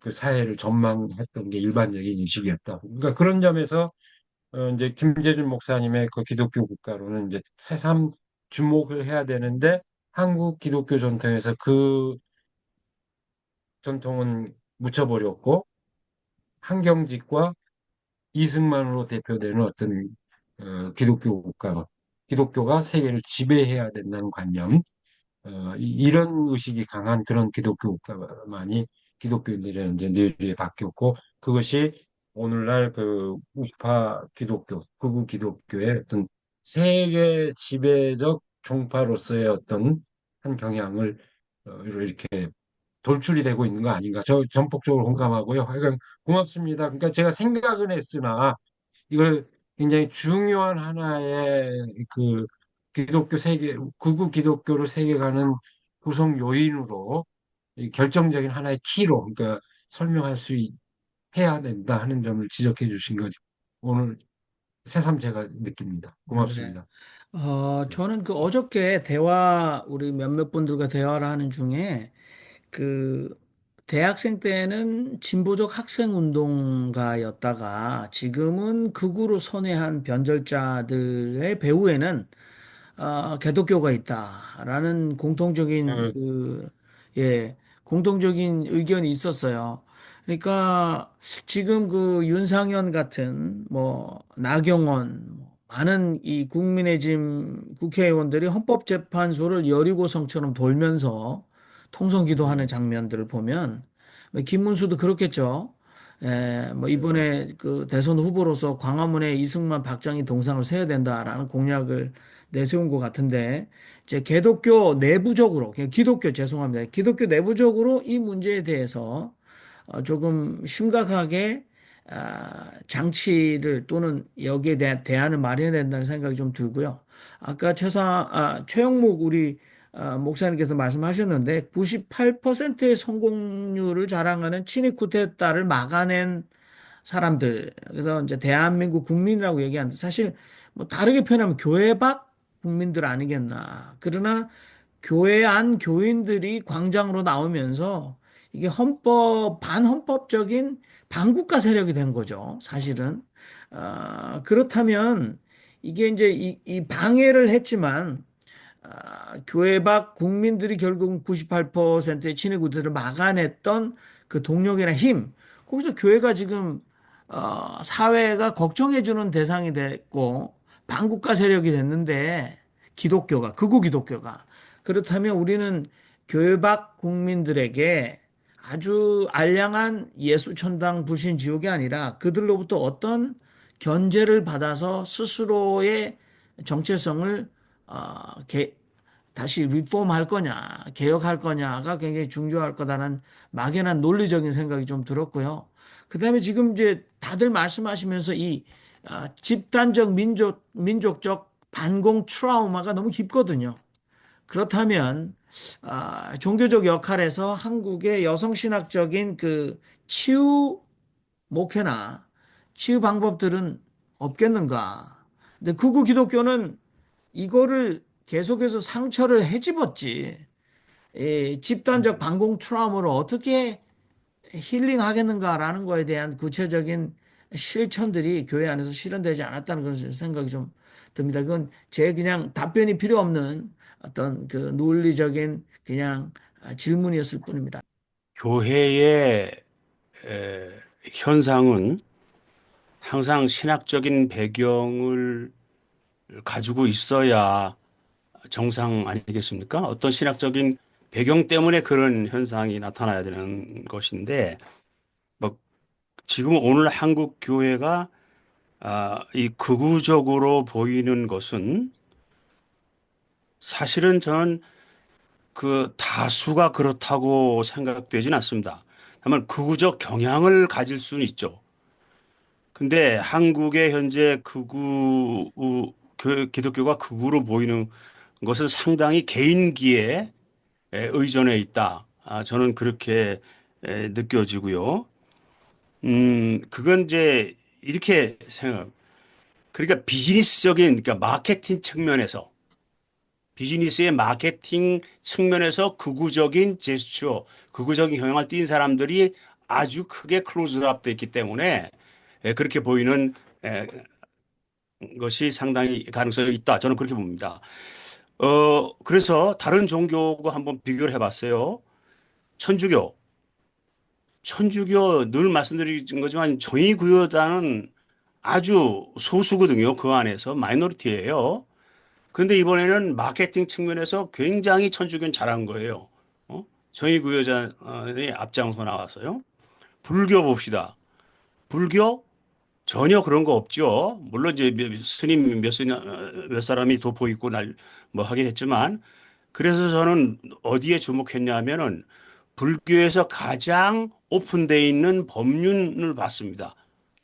그 사회를 전망했던 게 일반적인 인식이었다. 그러니까 그런 점에서 이제 김재준 목사님의 그 기독교 국가로는 이제 새삼 주목을 해야 되는데 한국 기독교 전통에서 그 전통은 묻혀버렸고 한경직과 이승만으로 대표되는 어떤 기독교 국가, 기독교가 세계를 지배해야 된다는 관념, 이런 의식이 강한 그런 기독교 국가만이 기독교인들의 이제 뇌리에 바뀌었고 그것이 오늘날 그 우파 기독교, 극우 기독교의 어떤 세계 지배적 종파로서의 어떤 한 경향을 이렇게 돌출이 되고 있는 거 아닌가. 저 전폭적으로 공감하고요. 하여간 고맙습니다. 그러니까 제가 생각은 했으나 이걸 굉장히 중요한 하나의 그 기독교 세계, 극우 기독교를 세계가는 구성 요인으로 이 결정적인 하나의 키로 그러니까 설명할 수 해야 된다 하는 점을 지적해 주신 거 오늘 새삼 제가 느낍니다. 네. 고맙습니다. 네. 저는 그 어저께 우리 몇몇 분들과 대화를 하는 중에 그 대학생 때는 진보적 학생 운동가였다가 지금은 극우로 선회한 변절자들의 배후에는 개독교가 있다라는 공통적인 어, 공통적인 의견이 있었어요. 그러니까 지금 그 윤상현 같은 뭐 나경원 많은 이 국민의힘 국회의원들이 헌법재판소를 여리고성처럼 돌면서 통성기도하는 장면들을 보면 뭐 김문수도 그렇겠죠. 뭐 이번에 그 대선 후보로서 광화문에 이승만 박정희 동상을 세워야 된다라는 공약을 내세운 것 같은데 이제 개독교 내부적으로 그냥 기독교 죄송합니다. 기독교 내부적으로 이 문제에 대해서 조금 심각하게 장치를 또는 여기에 대한 대안을 마련해야 된다는 생각이 좀 들고요. 아까 최영목 우리 목사님께서 말씀하셨는데 98%의 성공률을 자랑하는 친위 쿠데타를 막아낸 사람들. 그래서 이제 대한민국 국민이라고 얘기하는데 사실 뭐 다르게 표현하면 교회 밖 국민들 아니겠나. 그러나 교회 안 교인들이 광장으로 나오면서 이게 반헌법적인 반국가 세력이 된 거죠. 사실은. 그렇다면 이게 이제 이 방해를 했지만 교회 밖 국민들이 결국 98%의 친위 구도를 막아냈던 그 동력이나 힘, 거기서 교회가 지금 사회가 걱정해주는 대상이 됐고 반국가 세력이 됐는데 극우 기독교가 그렇다면 우리는 교회 밖 국민들에게 아주 알량한 예수천당 불신 지옥이 아니라 그들로부터 어떤 견제를 받아서 스스로의 정체성을 다시 리폼할 거냐, 개혁할 거냐가 굉장히 중요할 거다라는 막연한 논리적인 생각이 좀 들었고요. 그다음에 지금 이제 다들 말씀하시면서 이 집단적 민족적 반공 트라우마가 너무 깊거든요. 그렇다면 종교적 역할에서 한국의 여성신학적인 그 치유 목회나 치유 방법들은 없겠는가? 근데 극우 기독교는 이거를 계속해서 상처를 헤집었지. 이 집단적 반공 트라우마를 어떻게 힐링하겠는가라는 거에 대한 구체적인 실천들이 교회 안에서 실현되지 않았다는 그런 생각이 좀 듭니다. 그건 제 그냥 답변이 필요 없는 어떤 그 논리적인 그냥 질문이었을 뿐입니다. 교회의 에, 현상은 항상 신학적인 배경을 가지고 있어야 정상 아니겠습니까? 어떤 신학적인 배경 때문에 그런 현상이 나타나야 되는 것인데, 뭐 지금 오늘 한국 교회가 이 극우적으로 보이는 것은 사실은 저는 그 다수가 그렇다고 생각되진 않습니다. 다만 극우적 경향을 가질 수는 있죠. 근데 한국의 현재 기독교가 극우로 보이는 것은 상당히 개인기에 의존해 있다. 저는 그렇게 느껴지고요. 그건 이제 이렇게 그러니까 비즈니스적인, 그러니까 마케팅 측면에서, 비즈니스의 마케팅 측면에서 극우적인 제스처, 극우적인 경향을 띈 사람들이 아주 크게 클로즈업 돼 있기 때문에 그렇게 보이는 에, 것이 상당히 가능성이 있다. 저는 그렇게 봅니다. 그래서 다른 종교가 한번 비교를 해봤어요. 천주교. 천주교 늘 말씀드린 거지만 정의구효단은 아주 소수거든요. 그 안에서 마이너리티예요. 그런데 이번에는 마케팅 측면에서 굉장히 천주교는 잘한 거예요. 정의구효단이 앞장서 나왔어요. 불교 봅시다. 불교 전혀 그런 거 없죠. 물론 이제 스님 몇 사람이 돋보이고 뭐 하긴 했지만 그래서 저는 어디에 주목했냐면은 불교에서 가장 오픈되어 있는 법륜을 봤습니다.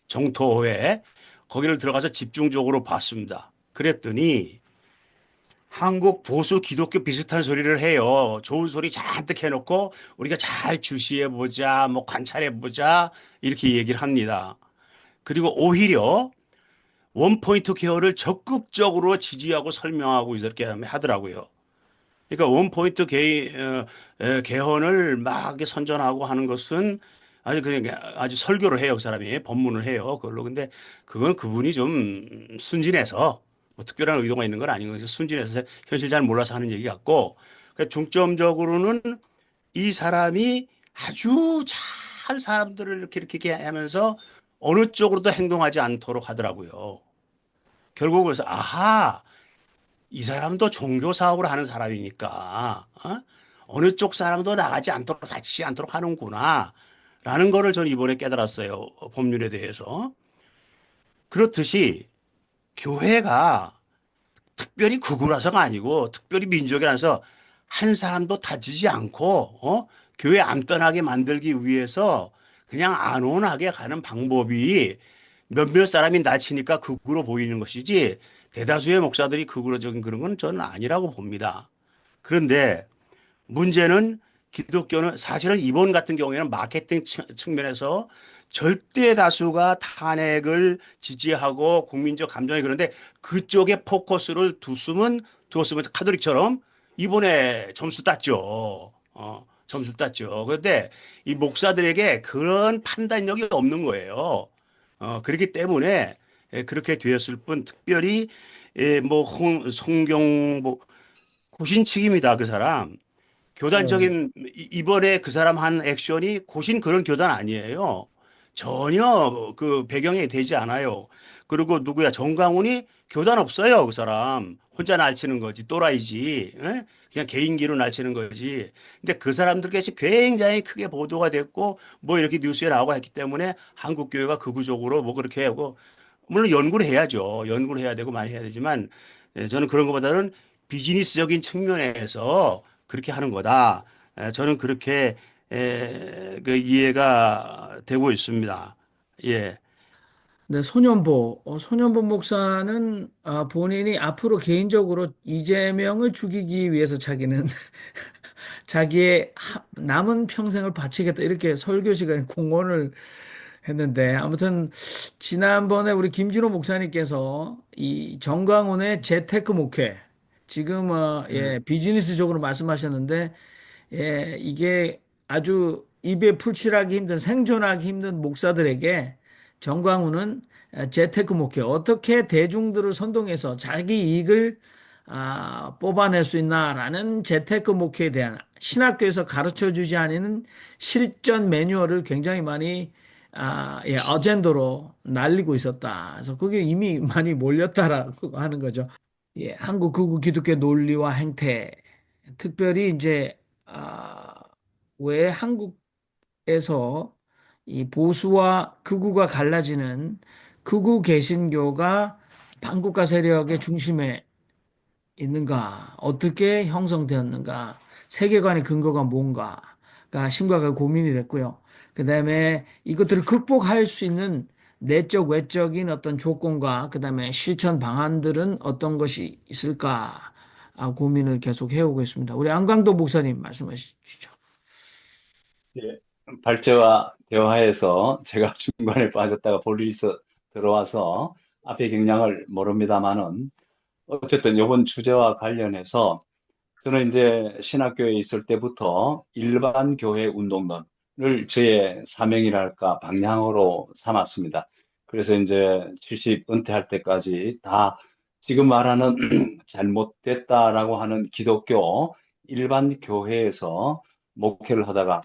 정토회 거기를 들어가서 집중적으로 봤습니다. 그랬더니 한국 보수 기독교 비슷한 소리를 해요. 좋은 소리 잔뜩 해놓고 우리가 잘 주시해 보자, 뭐 관찰해 보자 이렇게 얘기를 합니다. 그리고 오히려 원포인트 케어를 적극적으로 지지하고 설명하고 이렇게 하더라고요. 그러니까 개헌을 막 이렇게 선전하고 하는 것은 아주 그냥 아주 설교를 해요. 그 사람이 법문을 해요. 그걸로. 근데 그건 그분이 좀 순진해서 뭐 특별한 의도가 있는 건 아닌 거죠. 순진해서 현실 잘 몰라서 하는 얘기 같고. 그러니까 중점적으로는 이 사람이 아주 잘 사람들을 이렇게 하면서 어느 쪽으로도 행동하지 않도록 하더라고요. 결국 그래서 아하 이 사람도 종교 사업을 하는 사람이니까 어느 쪽 사람도 나가지 않도록 다치지 않도록 하는구나 라는 거를 저는 이번에 깨달았어요. 법률에 대해서. 그렇듯이 교회가 특별히 극우라서가 아니고 특별히 민족이라서 한 사람도 다치지 않고 교회 안전하게 만들기 위해서 그냥 안온하게 가는 방법이 몇몇 사람이 다치니까 극우로 보이는 것이지 대다수의 목사들이 극우로적인 그런 건 저는 아니라고 봅니다. 그런데 문제는 기독교는 사실은 이번 같은 경우에는 마케팅 측면에서 절대 다수가 탄핵을 지지하고 국민적 감정이 그런데 그쪽에 포커스를 두었으면 카톨릭처럼 이번에 점수 땄죠. 점수 땄죠. 그런데 이 목사들에게 그런 판단력이 없는 거예요. 그렇기 때문에 그렇게 되었을 뿐 특별히 뭐 송경보 고신측입니다. 그 사람. 네. 교단적인 이번에 그 사람 한 액션이 고신 그런 교단 아니에요. 전혀 그 배경이 되지 않아요. 그리고 누구야 정강훈이 교단 없어요. 그 사람 혼자 날치는 거지 또라이지. 예? 그냥 개인기로 날치는 거지. 근데 그 사람들께서 굉장히 크게 보도가 됐고 뭐 이렇게 뉴스에 나오고 했기 때문에 한국 교회가 극우적으로 뭐 그렇게 하고 물론 연구를 해야죠. 연구를 해야 되고 많이 해야 되지만 저는 그런 것보다는 비즈니스적인 측면에서 그렇게 하는 거다. 저는 그렇게 그 이해가 되고 있습니다. 예. 네, 소년보 목사는 본인이 앞으로 개인적으로 이재명을 죽이기 위해서 자기는 자기의 남은 평생을 바치겠다 이렇게 설교 시간에 공언을 했는데 아무튼 지난번에 우리 김진호 목사님께서 이 정광훈의 재테크 목회 지금 예, 비즈니스적으로 말씀하셨는데 예, 이게 아주 입에 풀칠하기 힘든 생존하기 힘든 목사들에게 정광훈은 재테크 목회 어떻게 대중들을 선동해서 자기 이익을 뽑아낼 수 있나라는 재테크 목회에 대한 신학교에서 가르쳐 주지 않는 실전 매뉴얼을 굉장히 많이 예, 어젠더로 날리고 있었다. 그래서 그게 이미 많이 몰렸다라고 하는 거죠. 예, 한국 극우 기독교 논리와 행태, 특별히 이제 왜 한국에서 이 보수와 극우가 갈라지는 극우 개신교가 반국가 세력의 중심에 있는가, 어떻게 형성되었는가, 세계관의 근거가 뭔가가 심각하게 고민이 됐고요. 그다음에 이것들을 극복할 수 있는 내적, 외적인 어떤 조건과 그다음에 실천 방안들은 어떤 것이 있을까 고민을 계속 해오고 있습니다. 우리 안광도 목사님 말씀하시죠. 예, 발제와 대화에서 제가 중간에 빠졌다가 볼일이 들어와서 앞에 경향을 모릅니다만은 어쨌든 이번 주제와 관련해서 저는 이제 신학교에 있을 때부터 일반 교회 운동론을 저의 사명이랄까 방향으로 삼았습니다. 그래서 이제 70 은퇴할 때까지 다 지금 말하는 잘못됐다라고 하는 기독교 일반 교회에서 목회를 하다가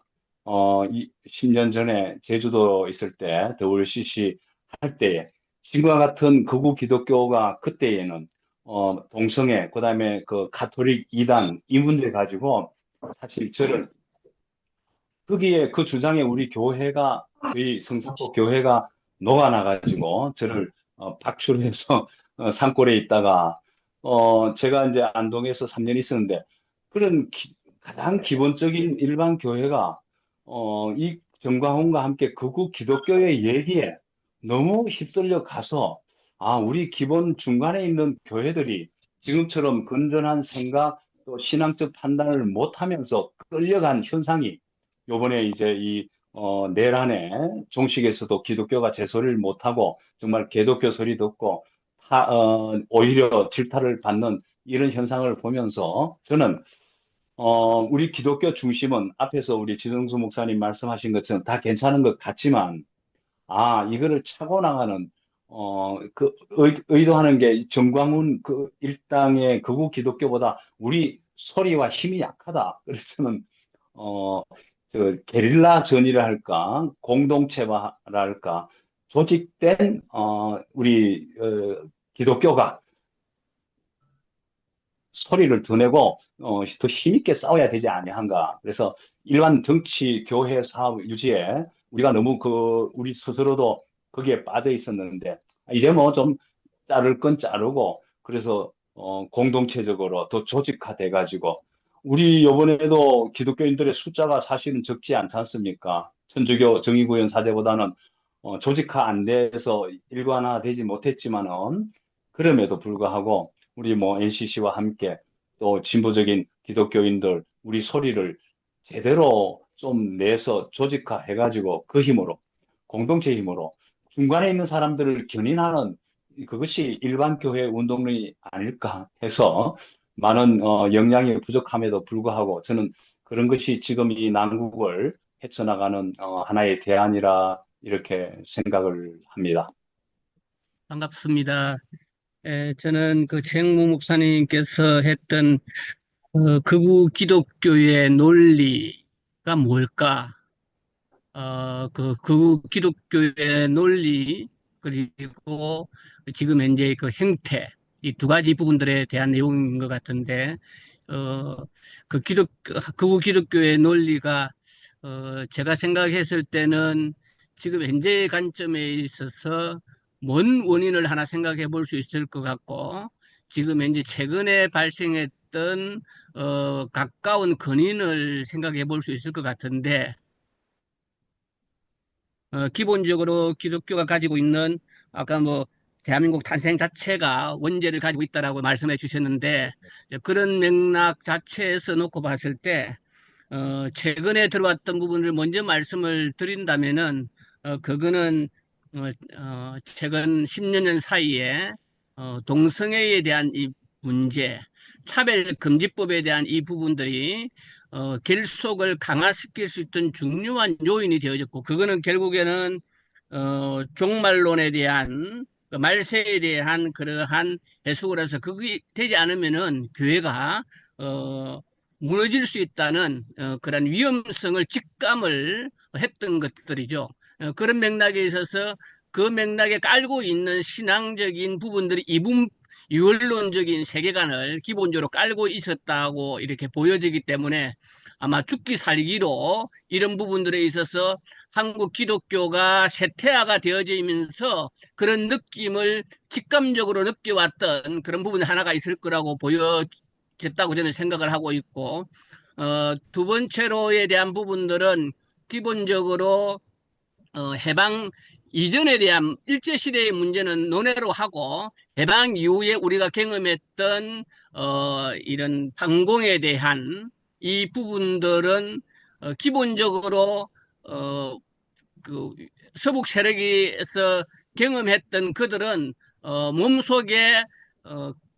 10년 전에 제주도 있을 때 WCC 할 때에 지금과 같은 극우 기독교가 그때에는 동성애, 그다음에 그 가톨릭 이단 이 문제 가지고 사실 저를 거기에 그 주장에 우리 교회가 거의 성사포 교회가 녹아나가지고 저를 박출해서 산골에 있다가 제가 이제 안동에서 3년 있었는데 그런 가장 기본적인 일반 교회가 이 정광훈과 함께 극우 기독교의 얘기에 너무 휩쓸려 가서 우리 기본 중간에 있는 교회들이 지금처럼 건전한 생각 또 신앙적 판단을 못하면서 끌려간 현상이 요번에 이제 내란에 종식에서도 기독교가 제소리를 못하고 정말 개독교 소리 듣고 오히려 질타를 받는 이런 현상을 보면서 저는 우리 기독교 중심은 앞에서 우리 지성수 목사님 말씀하신 것처럼 다 괜찮은 것 같지만 이거를 차고 나가는 의도하는 게 정광훈 그 일당의 극우 기독교보다 우리 소리와 힘이 약하다. 그래서 저는 게릴라 전이라 할까, 공동체화랄까, 조직된, 우리, 기독교가 소리를 더 내고, 더 힘있게 싸워야 되지 아니한가. 그래서 일반 정치, 교회 사업 유지에 우리가 너무 우리 스스로도 거기에 빠져 있었는데, 이제 뭐 좀 자를 건 자르고, 그래서, 공동체적으로 더 조직화돼가지고, 우리 요번에도 기독교인들의 숫자가 사실은 적지 않지 않습니까? 천주교 정의구현 사제보다는 조직화 안 돼서 일관화되지 못했지만은 그럼에도 불구하고 우리 뭐 NCC와 함께 또 진보적인 기독교인들 우리 소리를 제대로 좀 내서 조직화해가지고 그 힘으로 공동체 힘으로 중간에 있는 사람들을 견인하는 그것이 일반 교회 운동이 아닐까 해서 많은 역량이 부족함에도 불구하고 저는 그런 것이 지금 이 난국을 헤쳐나가는 하나의 대안이라 이렇게 생각을 합니다. 반갑습니다. 저는 그 최영무 목사님께서 했던 극우 기독교의 논리가 뭘까? 그 극우 기독교의 논리 그리고 지금 현재 그 행태 이 두 가지 부분들에 대한 내용인 것 같은데 그 극우 기독교의 논리가 제가 생각했을 때는 지금 현재의 관점에 있어서 뭔 원인을 하나 생각해 볼 수 있을 것 같고 지금 현재 최근에 발생했던 가까운 근인을 생각해 볼 수 있을 것 같은데 기본적으로 기독교가 가지고 있는 아까 뭐 대한민국 탄생 자체가 원죄를 가지고 있다라고 말씀해 주셨는데 그런 맥락 자체에서 놓고 봤을 때 최근에 들어왔던 부분을 먼저 말씀을 드린다면은 그거는 최근 10여 년 사이에 동성애에 대한 이 문제, 차별금지법에 대한 이 부분들이 결속을 강화시킬 수 있던 중요한 요인이 되어졌고 그거는 결국에는 종말론에 대한 그 말세에 대한 그러한 해석을 해서 그게 되지 않으면은 교회가 무너질 수 있다는 그런 위험성을 직감을 했던 것들이죠. 그런 맥락에 있어서 그 맥락에 깔고 있는 신앙적인 부분들이 이원론적인 세계관을 기본적으로 깔고 있었다고 이렇게 보여지기 때문에 아마 죽기 살기로 이런 부분들에 있어서 한국 기독교가 쇠퇴화가 되어지면서 그런 느낌을 직감적으로 느껴왔던 그런 부분이 하나가 있을 거라고 보여졌다고 저는 생각을 하고 있고 두 번째로에 대한 부분들은 기본적으로 해방 이전에 대한 일제시대의 문제는 논외로 하고 해방 이후에 우리가 경험했던 이런 반공에 대한 이 부분들은 기본적으로 그 서북 세력에서 경험했던 그들은 몸속에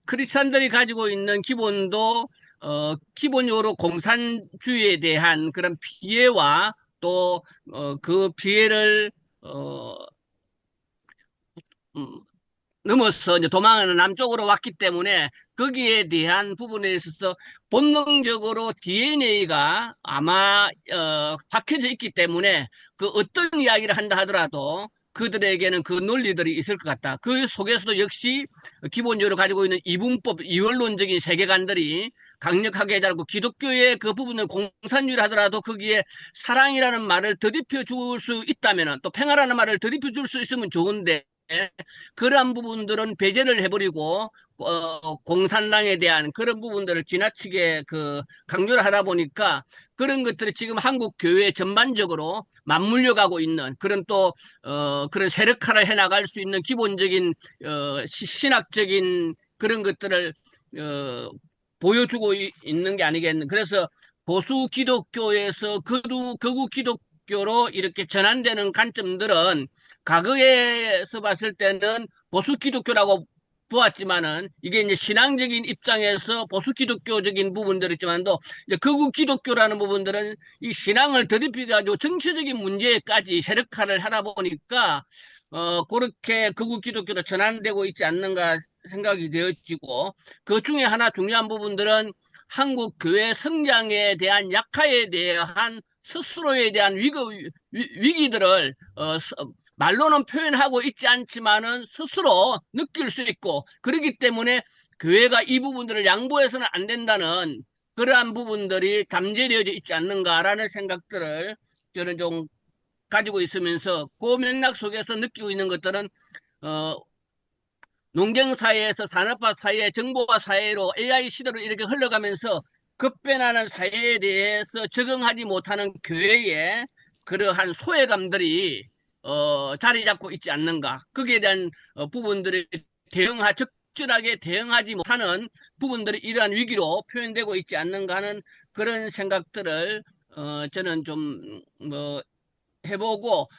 크리스찬들이 가지고 있는 기본도 기본적으로 공산주의에 대한 그런 피해와 또 그 피해를 음, 넘어서 이제 도망을 남쪽으로 왔기 때문에 거기에 대한 부분에 있어서 본능적으로 DNA가 아마 박혀져 있기 때문에 그 어떤 이야기를 한다 하더라도 그들에게는 그 논리들이 있을 것 같다. 그 속에서도 역시 기본적으로 가지고 있는 이분법, 이원론적인 세계관들이 강력하게 자라고 기독교의 그 부분을 공산주의를 하더라도 거기에 사랑이라는 말을 더듬혀 줄 수 있다면 또 평화라는 말을 더듬혀 줄 수 있으면 좋은데 그러한 부분들은 배제를 해버리고 공산당에 대한 그런 부분들을 지나치게 강조를 하다 보니까 그런 것들이 지금 한국 교회 전반적으로 맞물려 가고 있는 그런 또 그런 세력화를 해나갈 수 있는 기본적인 신학적인 그런 것들을 보여주고 있는 게 아니겠는. 그래서 보수 기독교에서 거구 기독교로 이렇게 전환되는 관점들은 과거에서 봤을 때는 보수 기독교라고 보았지만은 이게 이제 신앙적인 입장에서 보수 기독교적인 부분들이 있지만도 이제 극우 기독교라는 부분들은 이 신앙을 더듬혀 가지고 정치적인 문제까지 세력화를 하다 보니까 그렇게 극우 기독교로 전환되고 있지 않는가 생각이 되어지고 그 중에 하나 중요한 부분들은 한국 교회 성장에 대한 약화에 대한 스스로에 대한 위기들을 말로는 표현하고 있지 않지만은 스스로 느낄 수 있고 그렇기 때문에 교회가 이 부분들을 양보해서는 안 된다는 그러한 부분들이 잠재되어져 있지 않는가라는 생각들을 저는 좀 가지고 있으면서 그 맥락 속에서 느끼고 있는 것들은 농경사회에서 산업화 사회, 정보화 사회로 AI 시대로 이렇게 흘러가면서 급변하는 사회에 대해서 적응하지 못하는 교회의 그러한 소외감들이 자리 잡고 있지 않는가. 거기에 대한 부분들이 적절하게 대응하지 못하는 부분들이 이러한 위기로 표현되고 있지 않는가 하는 그런 생각들을 저는 좀 해보고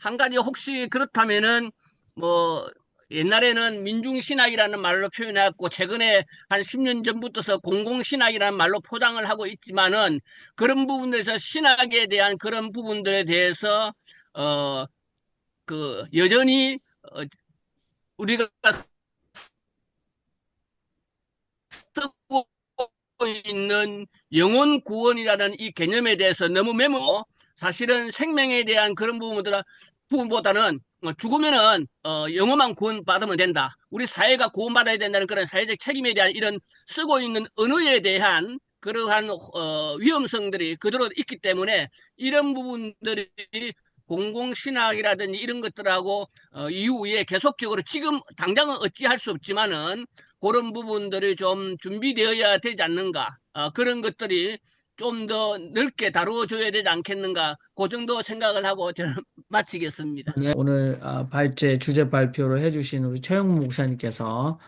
한 가지 혹시 그렇다면은 뭐 옛날에는 민중신학이라는 말로 표현했고 최근에 한 10년 전부터서 공공신학이라는 말로 포장을 하고 있지만은 그런 부분에서 신학에 대한 그런 부분들에 대해서 여전히 우리가 쓰고 있는 영혼 구원이라는 이 개념에 대해서 너무 사실은 생명에 대한 그런 부분보다는 죽으면은 영혼만 구원받으면 된다. 우리 사회가 구원받아야 된다는 그런 사회적 책임에 대한 이런 쓰고 있는 언어에 대한 그러한 위험성들이 그대로 있기 때문에 이런 부분들이 공공신학이라든지 이런 것들하고 이후에 계속적으로 지금 당장은 어찌할 수 없지만은 그런 부분들이 좀 준비되어야 되지 않는가. 그런 것들이 좀 더 넓게 다루어줘야 되지 않겠는가. 그 정도 생각을 하고 저는 마치겠습니다. 네, 오늘 주제 발표를 해주신 우리 최영무 목사님께서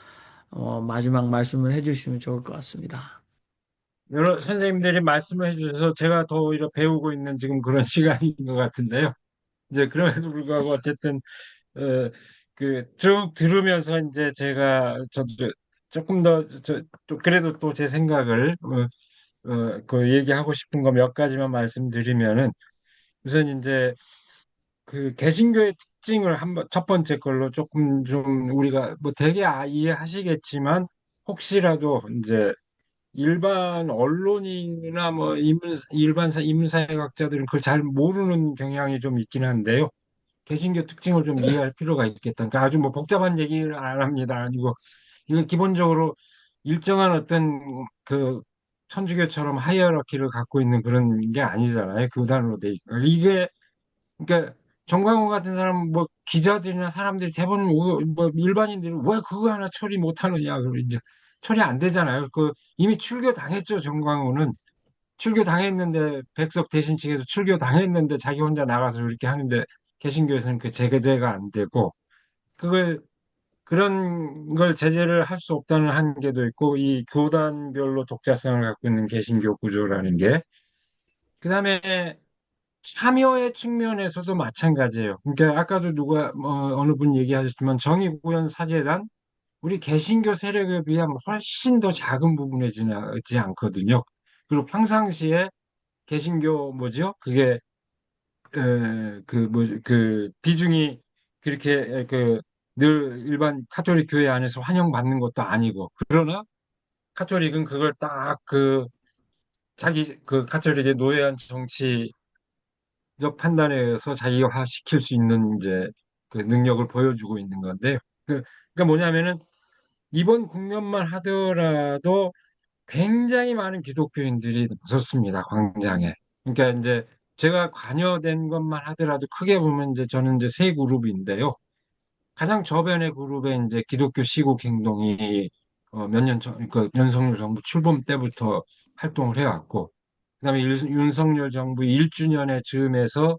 마지막 말씀을 해주시면 좋을 것 같습니다. 여러 선생님들이 말씀을 해주셔서 제가 더 오히려 배우고 있는 지금 그런 시간인 것 같은데요. 이제 그럼에도 불구하고 어쨌든 어, 쭉 들으면서 이제 제가 저도 조금 더 또 그래도 또 제 생각을 얘기하고 싶은 거 몇 가지만 말씀드리면은 우선 이제 개신교의 특징을 한번 첫 번째 걸로 조금 좀 우리가 뭐 되게 이해하시겠지만 혹시라도 이제 일반 언론이나 뭐 일반 인문사회학자들은 그걸 잘 모르는 경향이 좀 있긴 한데요. 개신교 특징을 좀 이해할 필요가 있겠다. 그러니까 아주 뭐 복잡한 얘기를 안 합니다. 아니고 이거 기본적으로 일정한 어떤 천주교처럼 하이어라키를 갖고 있는 그런 게 아니잖아요. 교단으로 돼 있고. 이게 그러니까 정광훈 같은 사람 뭐 기자들이나 사람들이 대부분 뭐 일반인들이 왜 그거 하나 처리 못하느냐 그러 이제 처리 안 되잖아요. 이미 출교 당했죠. 정광훈은 출교 당했는데 백석 대신 측에서 출교 당했는데 자기 혼자 나가서 이렇게 하는데 개신교에서는 그 제재가 안 되고 그걸 그런 걸 제재를 할 수 없다는 한계도 있고 이 교단별로 독자성을 갖고 있는 개신교 구조라는 게 그다음에 참여의 측면에서도 마찬가지예요. 그러니까 아까도 누가 뭐 어느 분 얘기하셨지만 정의구현 사재단 우리 개신교 세력에 비하면 훨씬 더 작은 부분에 지나지 않거든요. 그리고 평상시에 개신교 뭐죠? 그게 그 비중이 그렇게 그 늘 일반 카톨릭 교회 안에서 환영받는 것도 아니고 그러나 카톨릭은 그걸 딱 그 자기 그 카톨릭의 노예한 정치적 판단에 의해서 자기화 시킬 수 있는 이제 그 능력을 보여주고 있는 건데 그러니까 뭐냐면은 이번 국면만 하더라도 굉장히 많은 기독교인들이 나섰습니다, 광장에. 그러니까 이제 제가 관여된 것만 하더라도 크게 보면 이제 저는 이제 세 그룹인데요. 가장 저변의 그룹에 이제 기독교 시국 행동이 몇 년 전, 그 윤석열 정부 출범 때부터 활동을 해왔고, 그다음에 윤석열 정부 1주년의 즈음에서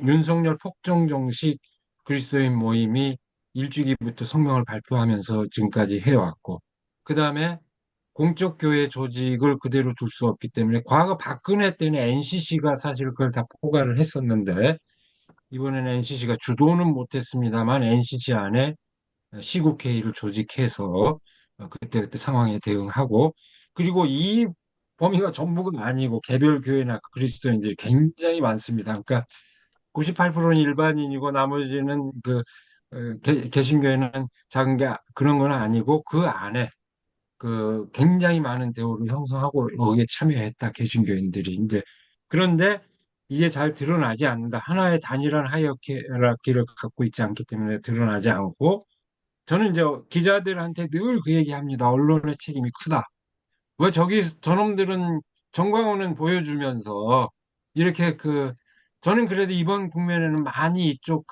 윤석열 폭정정식 그리스도인 모임이 일주기부터 성명을 발표하면서 지금까지 해왔고, 그다음에 공적 교회 조직을 그대로 둘 수 없기 때문에 과거 박근혜 때는 NCC가 사실 그걸 다 포괄을 했었는데 이번에는 NCC가 주도는 못했습니다만 NCC 안에 시국회의를 조직해서 그때그때 상황에 대응하고 그리고 이 범위가 전부가 아니고 개별 교회나 그리스도인들이 굉장히 많습니다. 그러니까 98%는 일반인이고 나머지는 개신교회는 작은 게 그런 건 아니고 그 안에 그 굉장히 많은 대우를 형성하고 여기에 참여했다 개신교인들이 이제 그런데 이게 잘 드러나지 않는다. 하나의 단일한 하이어키를 갖고 있지 않기 때문에 드러나지 않고 저는 이제 기자들한테 늘 그 얘기합니다. 언론의 책임이 크다. 왜 저놈들은 정광호는 보여주면서 이렇게 저는 그래도 이번 국면에는 많이 이쪽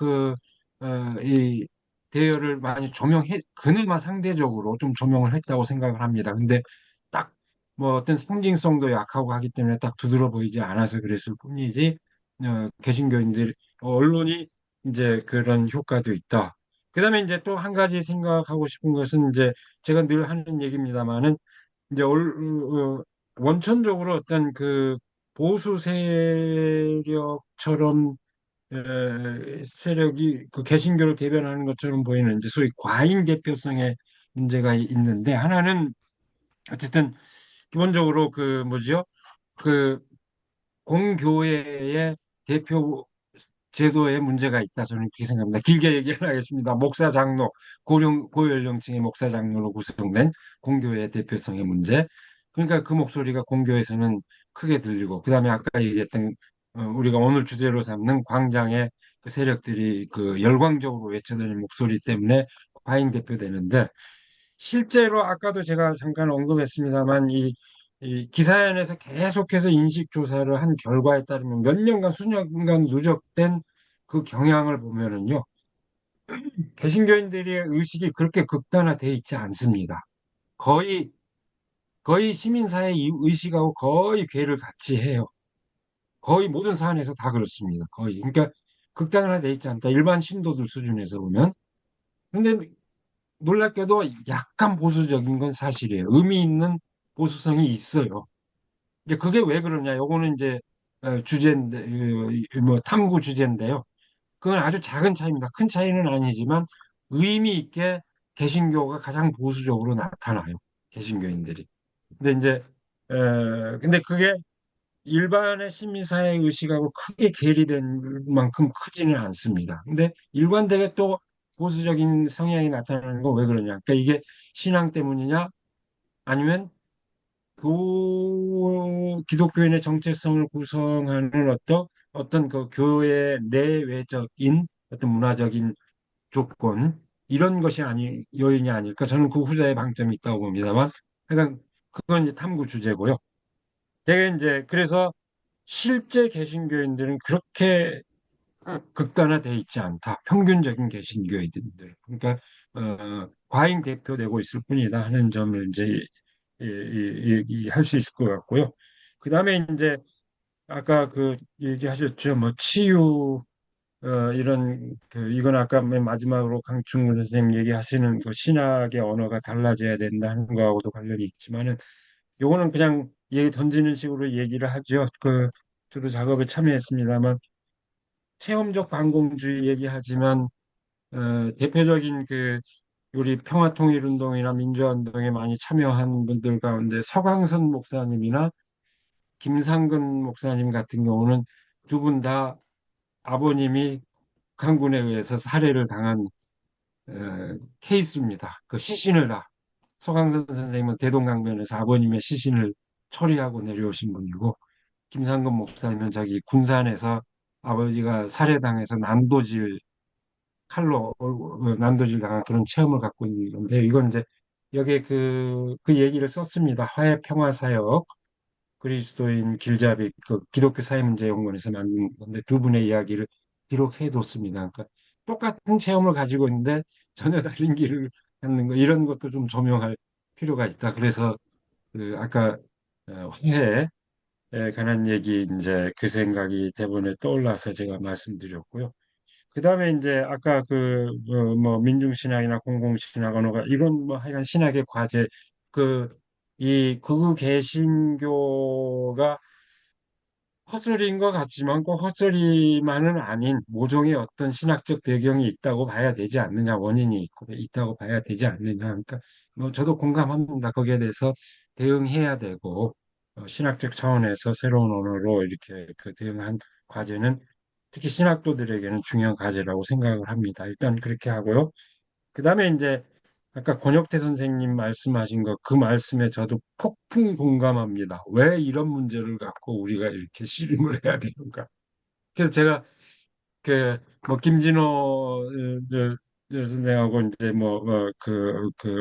이 대여를 많이 그나마 상대적으로 좀 조명을 했다고 생각을 합니다. 근데 딱 뭐 어떤 상징성도 약하고 하기 때문에 딱 두드러 보이지 않아서 그랬을 뿐이지, 개신교인들, 언론이 이제 그런 효과도 있다. 그다음에 이제 또 한 가지 생각하고 싶은 것은 이제 제가 늘 하는 얘기입니다만은 이제 원천적으로 어떤 그 보수 세력처럼 세력이 그 개신교를 대변하는 것처럼 보이는 이제 소위 과잉 대표성의 문제가 있는데 하나는 어쨌든 기본적으로 그 뭐죠? 그 공교회의 대표 제도에 문제가 있다. 저는 그렇게 생각합니다. 길게 얘기를 하겠습니다. 목사 장로, 고연령층의 목사 장로로 구성된 공교회의 대표성의 문제. 그러니까 그 목소리가 공교에서는 크게 들리고, 그다음에 아까 얘기했던 우리가 오늘 주제로 삼는 광장의 그 세력들이 그 열광적으로 외쳐드리는 목소리 때문에 과잉 대표되는데 실제로 아까도 제가 잠깐 언급했습니다만 이 기사연에서 계속해서 인식 조사를 한 결과에 따르면 몇 년간 수년간 누적된 그 경향을 보면은요 개신교인들의 의식이 그렇게 극단화돼 있지 않습니다. 거의 시민사회 의식하고 거의 궤를 같이 해요. 거의 모든 사안에서 다 그렇습니다. 거의 그러니까 극단화돼 있지 않다. 일반 신도들 수준에서 보면 근데 놀랍게도 약간 보수적인 건 사실이에요. 의미 있는 보수성이 있어요. 이제 그게 왜 그러냐? 요거는 이제 주제인데 뭐 탐구 주제인데요. 그건 아주 작은 차이입니다. 큰 차이는 아니지만 의미 있게 개신교가 가장 보수적으로 나타나요. 개신교인들이. 근데 이제 근데 그게 일반의 시민사회 의식하고 크게 괴리된 만큼 크지는 않습니다. 근데 일관되게 또 보수적인 성향이 나타나는 거 왜 그러냐? 그러니까 이게 신앙 때문이냐? 아니면 기독교인의 정체성을 구성하는 어떤 그 교회 내외적인 어떤 문화적인 조건 이런 것이 요인이 아닐까 저는 그 후자의 방점이 있다고 봅니다만 그러니까 그건 이제 탐구 주제고요. 되게 이제 그래서 실제 개신교인들은 그렇게 극단화돼 있지 않다. 평균적인 개신교인들 그러니까 과잉 대표되고 있을 뿐이다 하는 점을 이제 얘기할 수 있을 것 같고요. 그 다음에 이제 아까 그 얘기하셨죠. 뭐 치유 이런 이건 아까 맨 마지막으로 강충근 선생님 얘기하시는 그 신학의 언어가 달라져야 된다는 거하고도 관련이 있지만은 요거는 그냥 얘기 던지는 식으로 얘기를 하죠. 저도 작업에 참여했습니다만 체험적 반공주의 얘기하지만 대표적인 우리 평화통일운동이나 민주화운동에 많이 참여한 분들 가운데 서광선 목사님이나 김상근 목사님 같은 경우는 두 분 다 아버님이 북한군에 의해서 살해를 당한 케이스입니다. 그 시신을 다 서강선 선생님은 대동강변에서 아버님의 시신을 처리하고 내려오신 분이고 김상근 목사님은 자기 군산에서 아버지가 살해당해서 난도질 칼로 난도질 당한 그런 체험을 갖고 있는 건데 이건 이제 여기에 그 얘기를 썼습니다. 화해평화사역 그리스도인 길잡이 기독교 사회문제연구원에서 만든 건데 두 분의 이야기를 기록해뒀습니다. 그러니까 똑같은 체험을 가지고 있는데 전혀 다른 길을 갖는 거 이런 것도 좀 조명할 필요가 있다. 그래서 아까 화해에 관한 얘기 이제 그 생각이 대본에 떠올라서 제가 말씀드렸고요. 그다음에 이제 아까 뭐 민중신학이나 공공신학 언어가 이런 뭐 하여간 신학의 과제 이 극우 개신교가 헛소리인 것 같지만 꼭 헛소리만은 아닌 모종의 어떤 신학적 배경이 있다고 봐야 되지 않느냐, 원인이 있다고 봐야 되지 않느냐. 그러니까 뭐 저도 공감합니다. 거기에 대해서 대응해야 되고 신학적 차원에서 새로운 언어로 이렇게 대응한 과제는 특히 신학도들에게는 중요한 과제라고 생각을 합니다. 일단 그렇게 하고요. 그다음에 이제 아까 권혁태 선생님 말씀하신 그 말씀에 저도 폭풍 공감합니다. 왜 이런 문제를 갖고 우리가 이렇게 씨름을 해야 되는가? 그래서 제가 뭐 김진호 선생하고 이제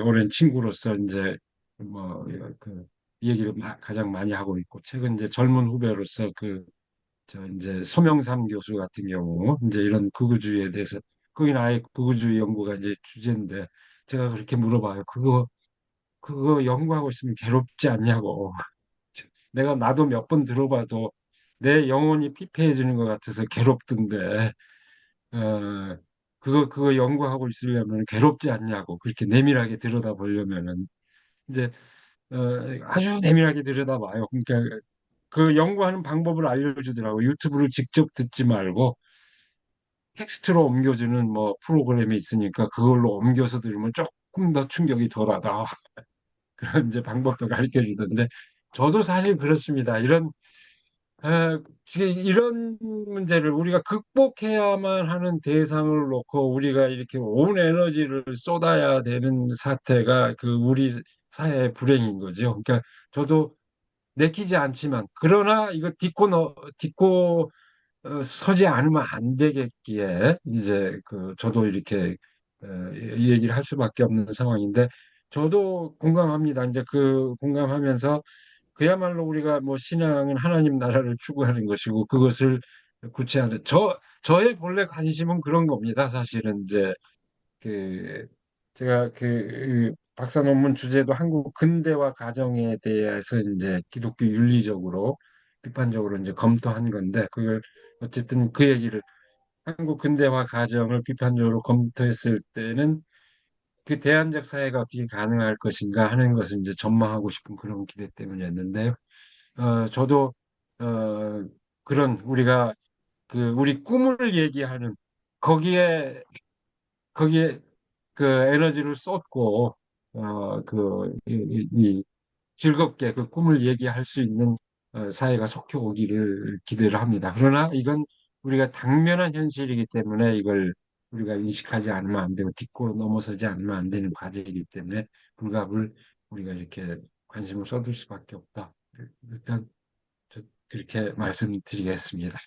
오랜 친구로서 이제 뭐그 얘기를 가장 많이 하고 있고 최근 이제 젊은 후배로서 저 이제 서명삼 교수 같은 경우 이제 이런 극우주의에 대해서 거기는 아예 극우주의 연구가 이제 주제인데 제가 그렇게 물어봐요. 그거 연구하고 있으면 괴롭지 않냐고. 내가 나도 몇 번 들어봐도 내 영혼이 피폐해지는 것 같아서 괴롭던데 어 그거 연구하고 있으려면 괴롭지 않냐고 그렇게 내밀하게 들여다보려면은 이제 어, 아주 내밀하게 들여다봐요. 그러니까 그 연구하는 방법을 알려주더라고. 유튜브를 직접 듣지 말고 텍스트로 옮겨주는 뭐 프로그램이 있으니까 그걸로 옮겨서 들으면 조금 더 충격이 덜하다. 그런 이제 방법도 가르쳐 주던데 저도 사실 그렇습니다. 이런 문제를 우리가 극복해야만 하는 대상을 놓고 우리가 이렇게 온 에너지를 쏟아야 되는 사태가 우리 사회의 불행인 거죠. 그러니까 저도 내키지 않지만 그러나 이거 딛고 서지 않으면 안 되겠기에 이제 저도 이렇게 이 얘기를 할 수밖에 없는 상황인데 저도 공감합니다. 이제 공감하면서 그야말로 우리가 뭐 신앙은 하나님 나라를 추구하는 것이고 그것을 구체화하는 저의 본래 관심은 그런 겁니다. 사실은 이제 그 제가 박사 논문 주제도 한국 근대화 가정에 대해서 이제 기독교 윤리적으로 비판적으로 이제 검토한 건데 그걸 어쨌든 그 얘기를 한국 근대화 가정을 비판적으로 검토했을 때는 대안적 사회가 어떻게 가능할 것인가 하는 것을 이제 전망하고 싶은 그런 기대 때문이었는데요. 저도 어, 그런 우리가 우리 꿈을 얘기하는 거기에 거기에 에너지를 쏟고 즐겁게 그 꿈을 얘기할 수 있는 사회가 속해 오기를 기대를 합니다. 그러나 이건 우리가 당면한 현실이기 때문에 이걸 우리가 인식하지 않으면 안 되고 딛고 넘어서지 않으면 안 되는 과제이기 때문에 불갑을 우리가 이렇게 관심을 쏟을 수밖에 없다. 일단 그렇게 말씀드리겠습니다.